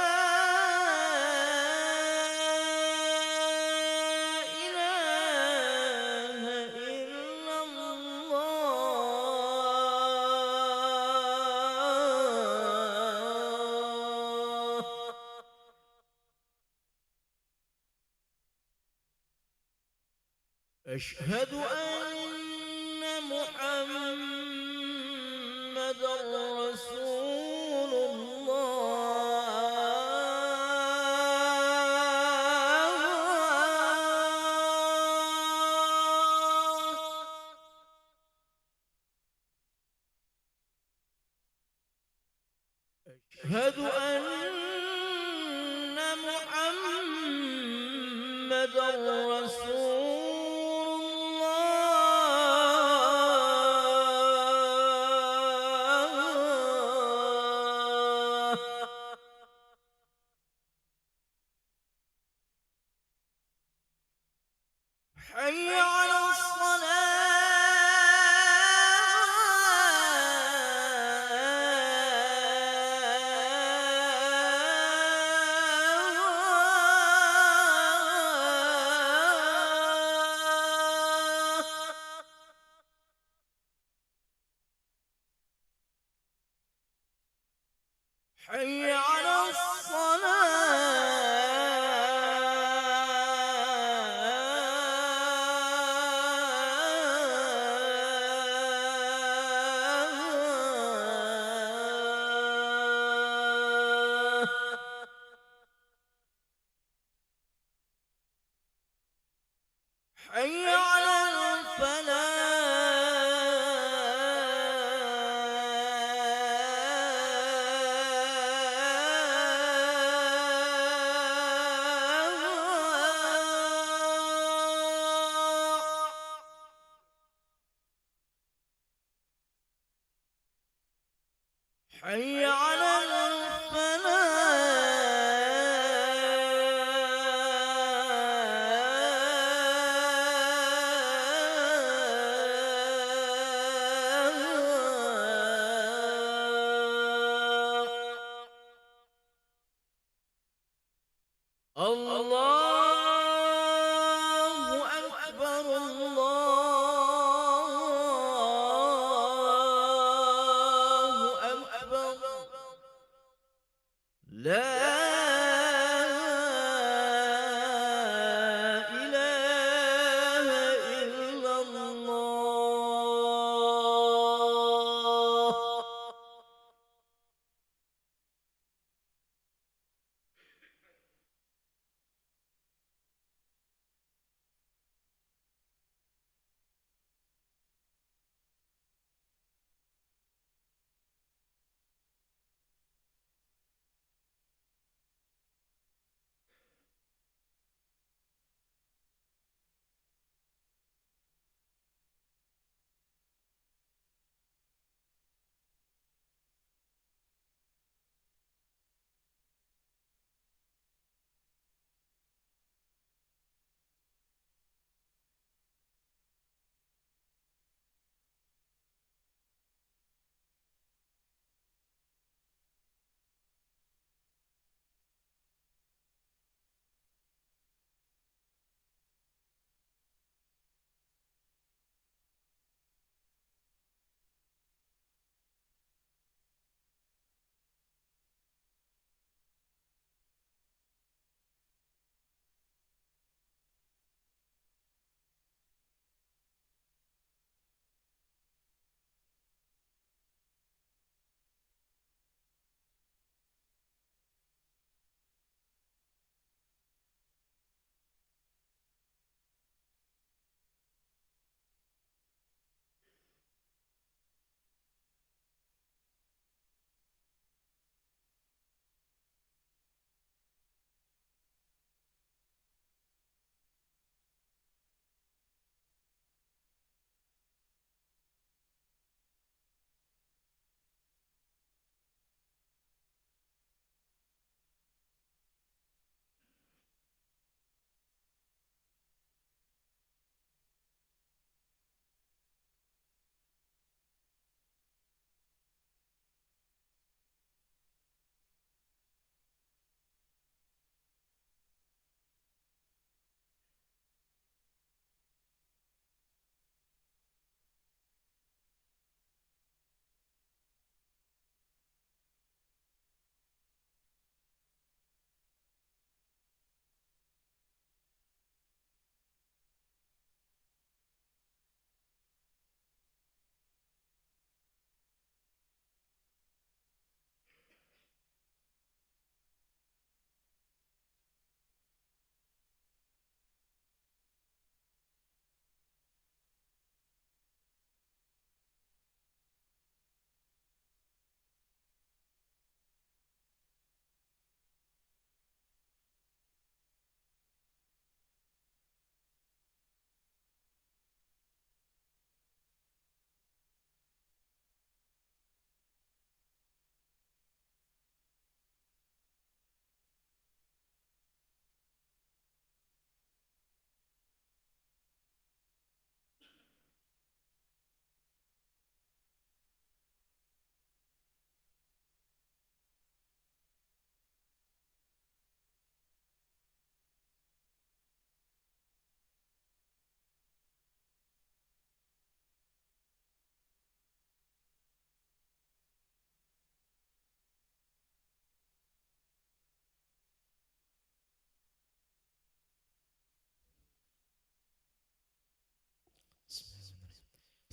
إله إلا الله أشهد أن محمد رسول أشهد أن محمد رسول حي على حي على حي على الفلاح حي على الفلاح الله أكبر الله أكبر لا إله إلا الله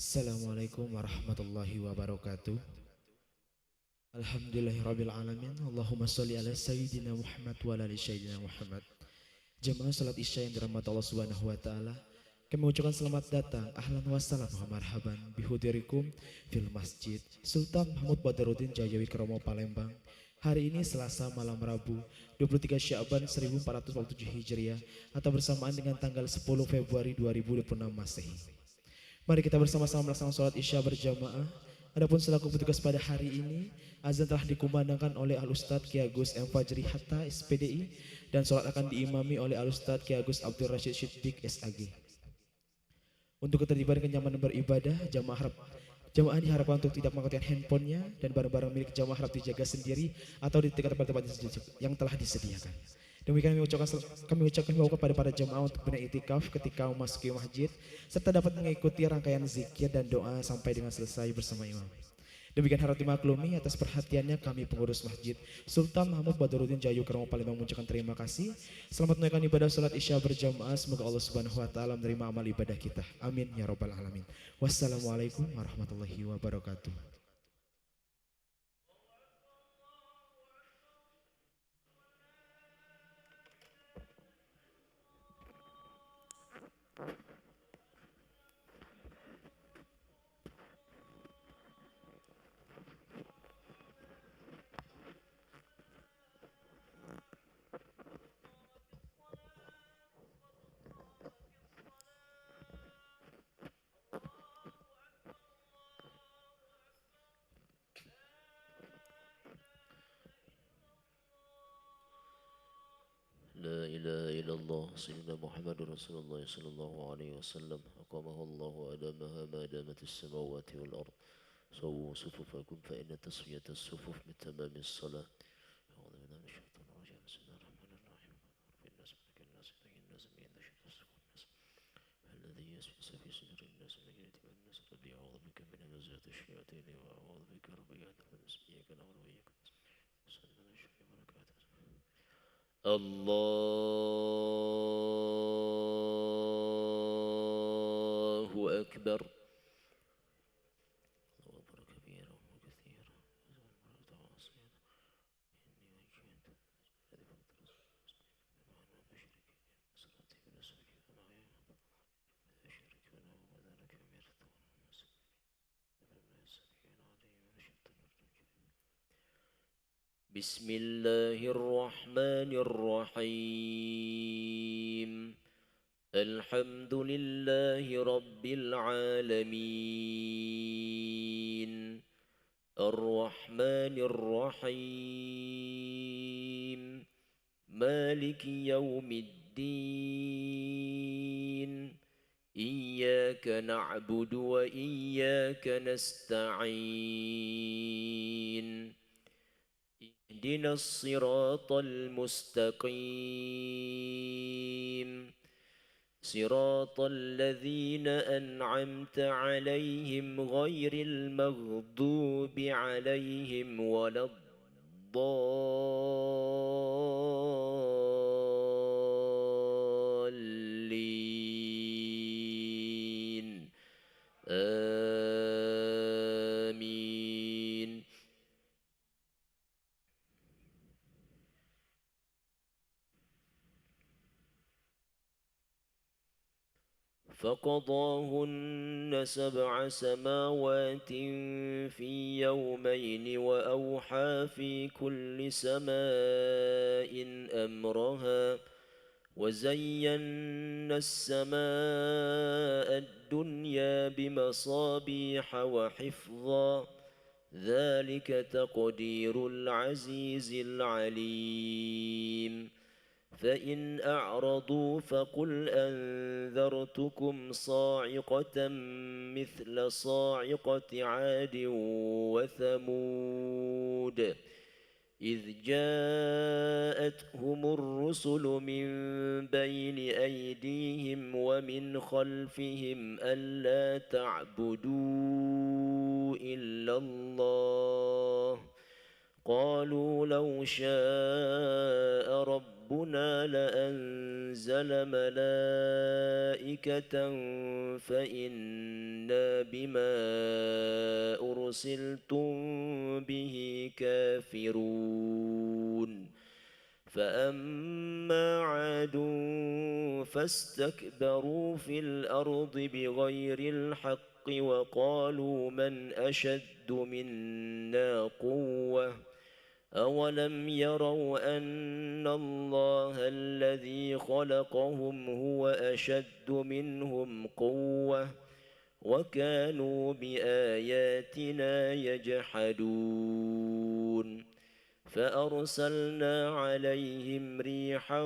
Assalamualaikum warahmatullahi wabarakatuh. Alhamdulillahirabbil alamin. Allahumma sholli ala sayyidina Muhammad wa ala ali sayyidina Muhammad. Jemaah salat Isya yang dirahmati Allah Subhanahu wa taala, kami ucapkan selamat datang, ahlan wa salam wa marhaban bihudirikum fil Masjid Sultan Mahmud Badarudin Jayawi Kromo Palembang. Hari ini Selasa malam Rabu 23 Sya'ban 1447 Hijriah atau bersamaan dengan tanggal 10 Februari 2026 Masehi. Mari kita bersama-sama melaksanakan sholat Isya berjamaah. Adapun selaku petugas pada hari ini, azan telah dikumandangkan oleh Al-Ustadz Ki Agus M. Fajri Hatta SPDI dan sholat akan diimami oleh Al-Ustadz Ki Agus Abdul Rashid Siddiq SAG. Untuk ketertiban kenyamanan beribadah, jamaah diharapkan untuk tidak mengangkatkan handphonenya dan barang-barang milik jamaah harap dijaga sendiri atau di tempat-tempat yang telah disediakan. Demikian kami ucapkan bahwa kepada para jemaah untuk beriktikaf ketika memasuki masjid serta dapat mengikuti rangkaian zikir dan doa sampai dengan selesai bersama imam. Demikian harap dimaklumi atas perhatiannya kami pengurus Masjid Sultan Mahmud Badarudin Jayawi Kromo Palembang mengucapkan terima kasih. Selamat menunaikan ibadah salat Isya berjamaah. Semoga Allah Subhanahu wa taala menerima amal ibadah kita. Amin ya rabbal alamin. Wassalamualaikum warahmatullahi wabarakatuh. لا إله إلا الله سيدنا محمد رسول الله صلى الله عليه وسلم أقامه الله وأدامها ما دامت السماوات والأرض سووا صفوفكم فإن تسوية الصفوف من تمام الصلاة. أعوذ بالله من الشيطان الرجيم بسم الله الرحمن الرحيم في الناس ملك الناس إله الناس من ينشد الصفوف الناس الذي يسوس في صدر الناس من يأتي الناس ربي أعوذ بك من همزات الشياطين وأعوذ بك ربي أن إياك نعبد وإياك الله أكبر. الله أكبر كبيرا وكثيرا بسم الله الرحمن الرحيم. الحمد لله رب العالمين الرحمن الرحيم مالك يوم الدين إياك نعبد وإياك نستعين اهدنا الصراط المستقيم صراط الذين أنعمت عليهم غير المغضوب عليهم ولا الضالين آمين. فقضاهن 7 سماوات في يومين وأوحى في كل سماء أمرها وزينا السماء الدنيا بمصابيح وحفظا ذلك تقدير العزيز العليم. فإن أعرضوا فقل أنذرتكم صاعقة مثل صاعقة عاد وثمود إذ جاءتهم الرسل من بين أيديهم ومن خلفهم ألا تعبدوا إلا الله وقالوا لو شاء ربنا لأنزل ملائكة فإنا بما أرسلتم به كافرون فأما عاد فاستكبروا في الأرض بغير الحق وقالوا من أشد منا قوة أولم يروا أن الله الذي خلقهم هو أشد منهم قوة وكانوا بآياتنا يجحدون فأرسلنا عليهم ريحا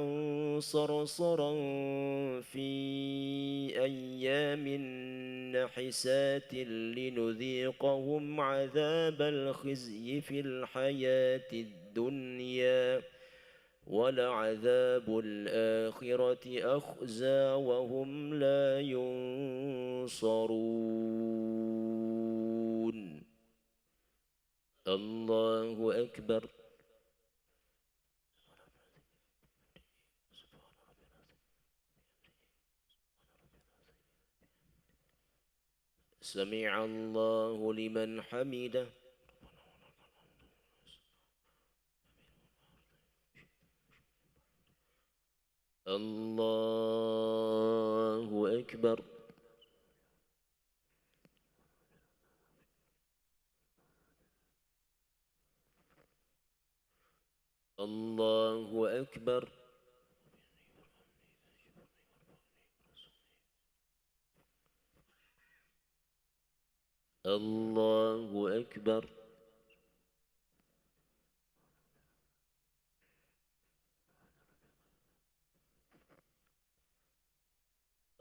صرصرا في أيام نحسات لنذيقهم عذاب الخزي في الحياة الدنيا ولعذاب الآخرة أخزى وهم لا ينصرون. الله أكبر. سمع الله لمن حمده. الله أكبر. الله أكبر. الله أكبر.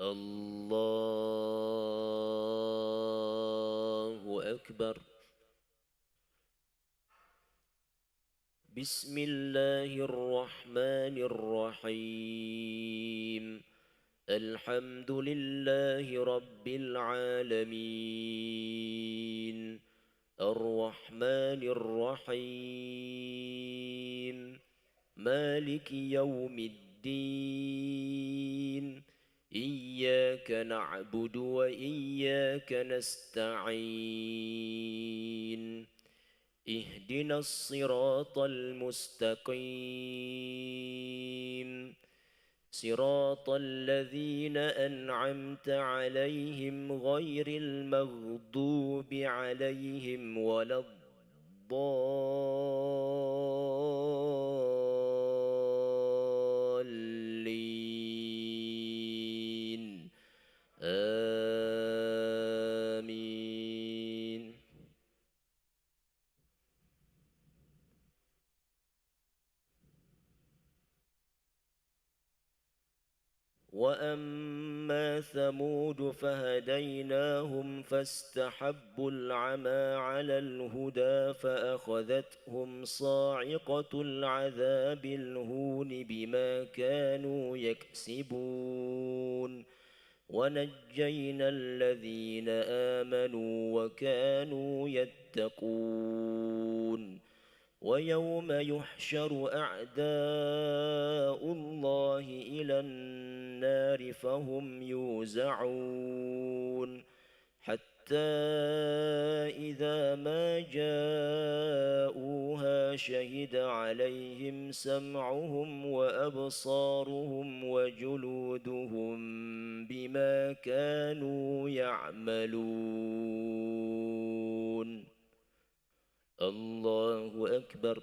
الله أكبر. بسم الله الرحمن الرحيم. الحمد لله رب العالمين الرحمن الرحيم مالك يوم الدين إياك نعبد وإياك نستعين اهدنا الصراط المستقيم صراط الذين أنعمت عليهم غير المغضوب عليهم ولا الضالين آمين. وأما ثمود فهديناهم فاستحبوا العمى على الهدى فأخذتهم صاعقة العذاب الهون بما كانوا يكسبون ونجينا الذين آمنوا وكانوا يتقون. ويوم يحشر أعداء الله إلى النار فهم يوزعون حتى إذا ما جاءوها شهد عليهم سمعهم وأبصارهم وجلودهم بما كانوا يعملون. الله أكبر.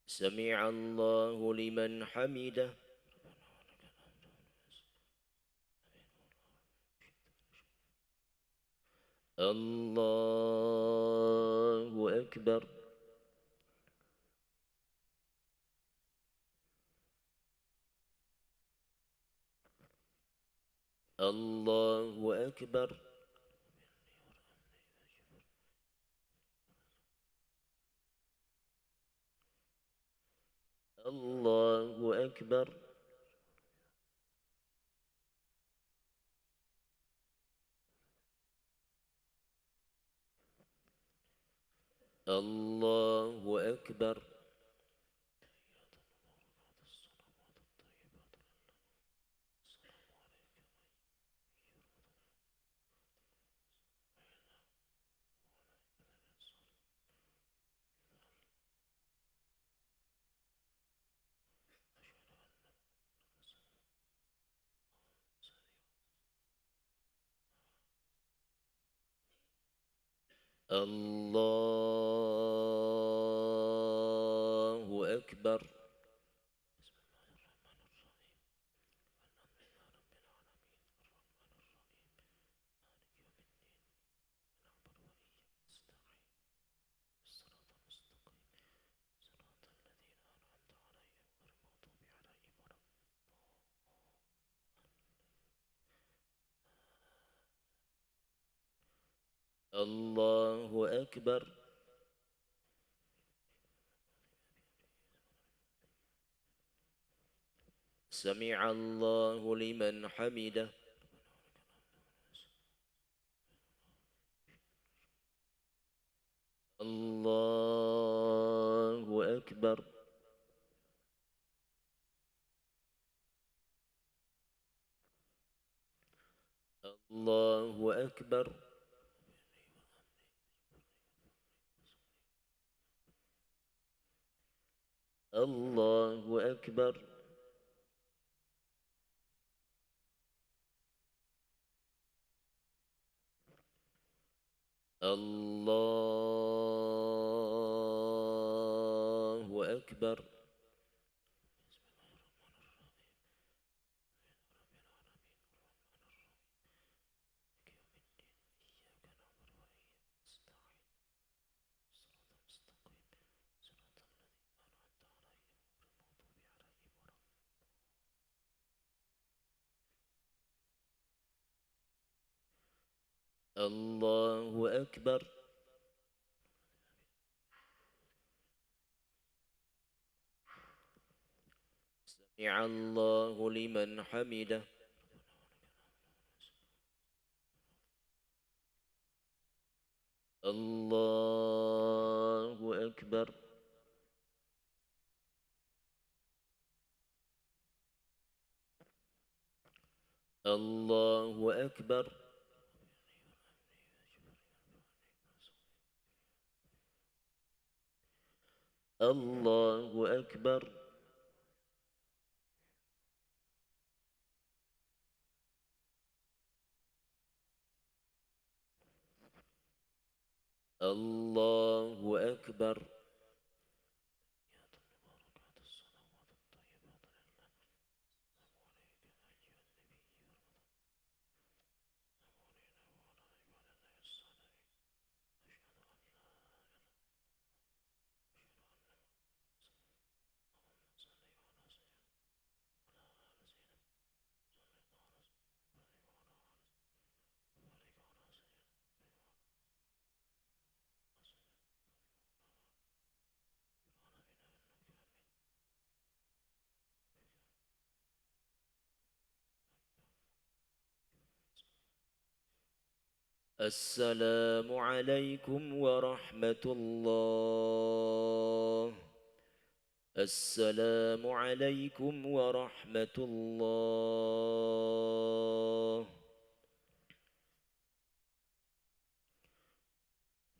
سمع الله لمن حمده. الله أكبر. الله أكبر. الله أكبر. الله أكبر. الله أكبر. الله أكبر. سمع الله لمن حمده. الله أكبر. الله أكبر. الله أكبر. الله أكبر. الله أكبر. سمع الله لمن حمده. الله أكبر. الله أكبر. الله أكبر. الله أكبر. السلام عليكم ورحمة الله. السلام عليكم ورحمة الله.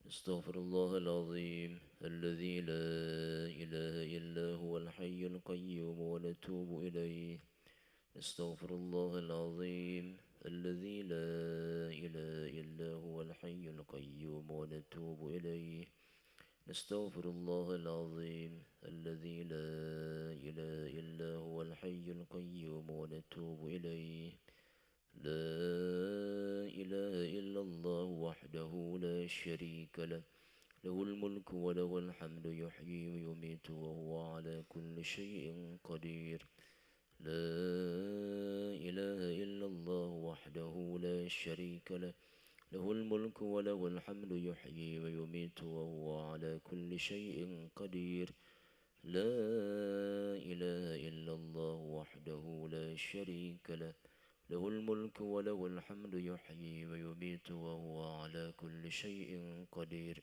استغفر الله العظيم الذي لا إله إلا هو الحي القيوم ونتوب إليه. استغفر الله العظيم الذي لا إله إلا هو الحي القيوم ونتوب إليه. نستغفر الله العظيم الذي لا إله إلا هو الحي القيوم ونتوب إليه. لا إله إلا الله وحده لا شريك له، له الملك وله الحمد يحيي ويميت وهو على كل شيء قدير. لا إله إلا الله وحده لا شريك له، له الملك وله الحمد يحيي ويميت وهو على كل شيء قدير. لا إله إلا الله وحده لا شريك له، له الملك وله الحمد يحيي ويميت وهو على كل شيء قدير.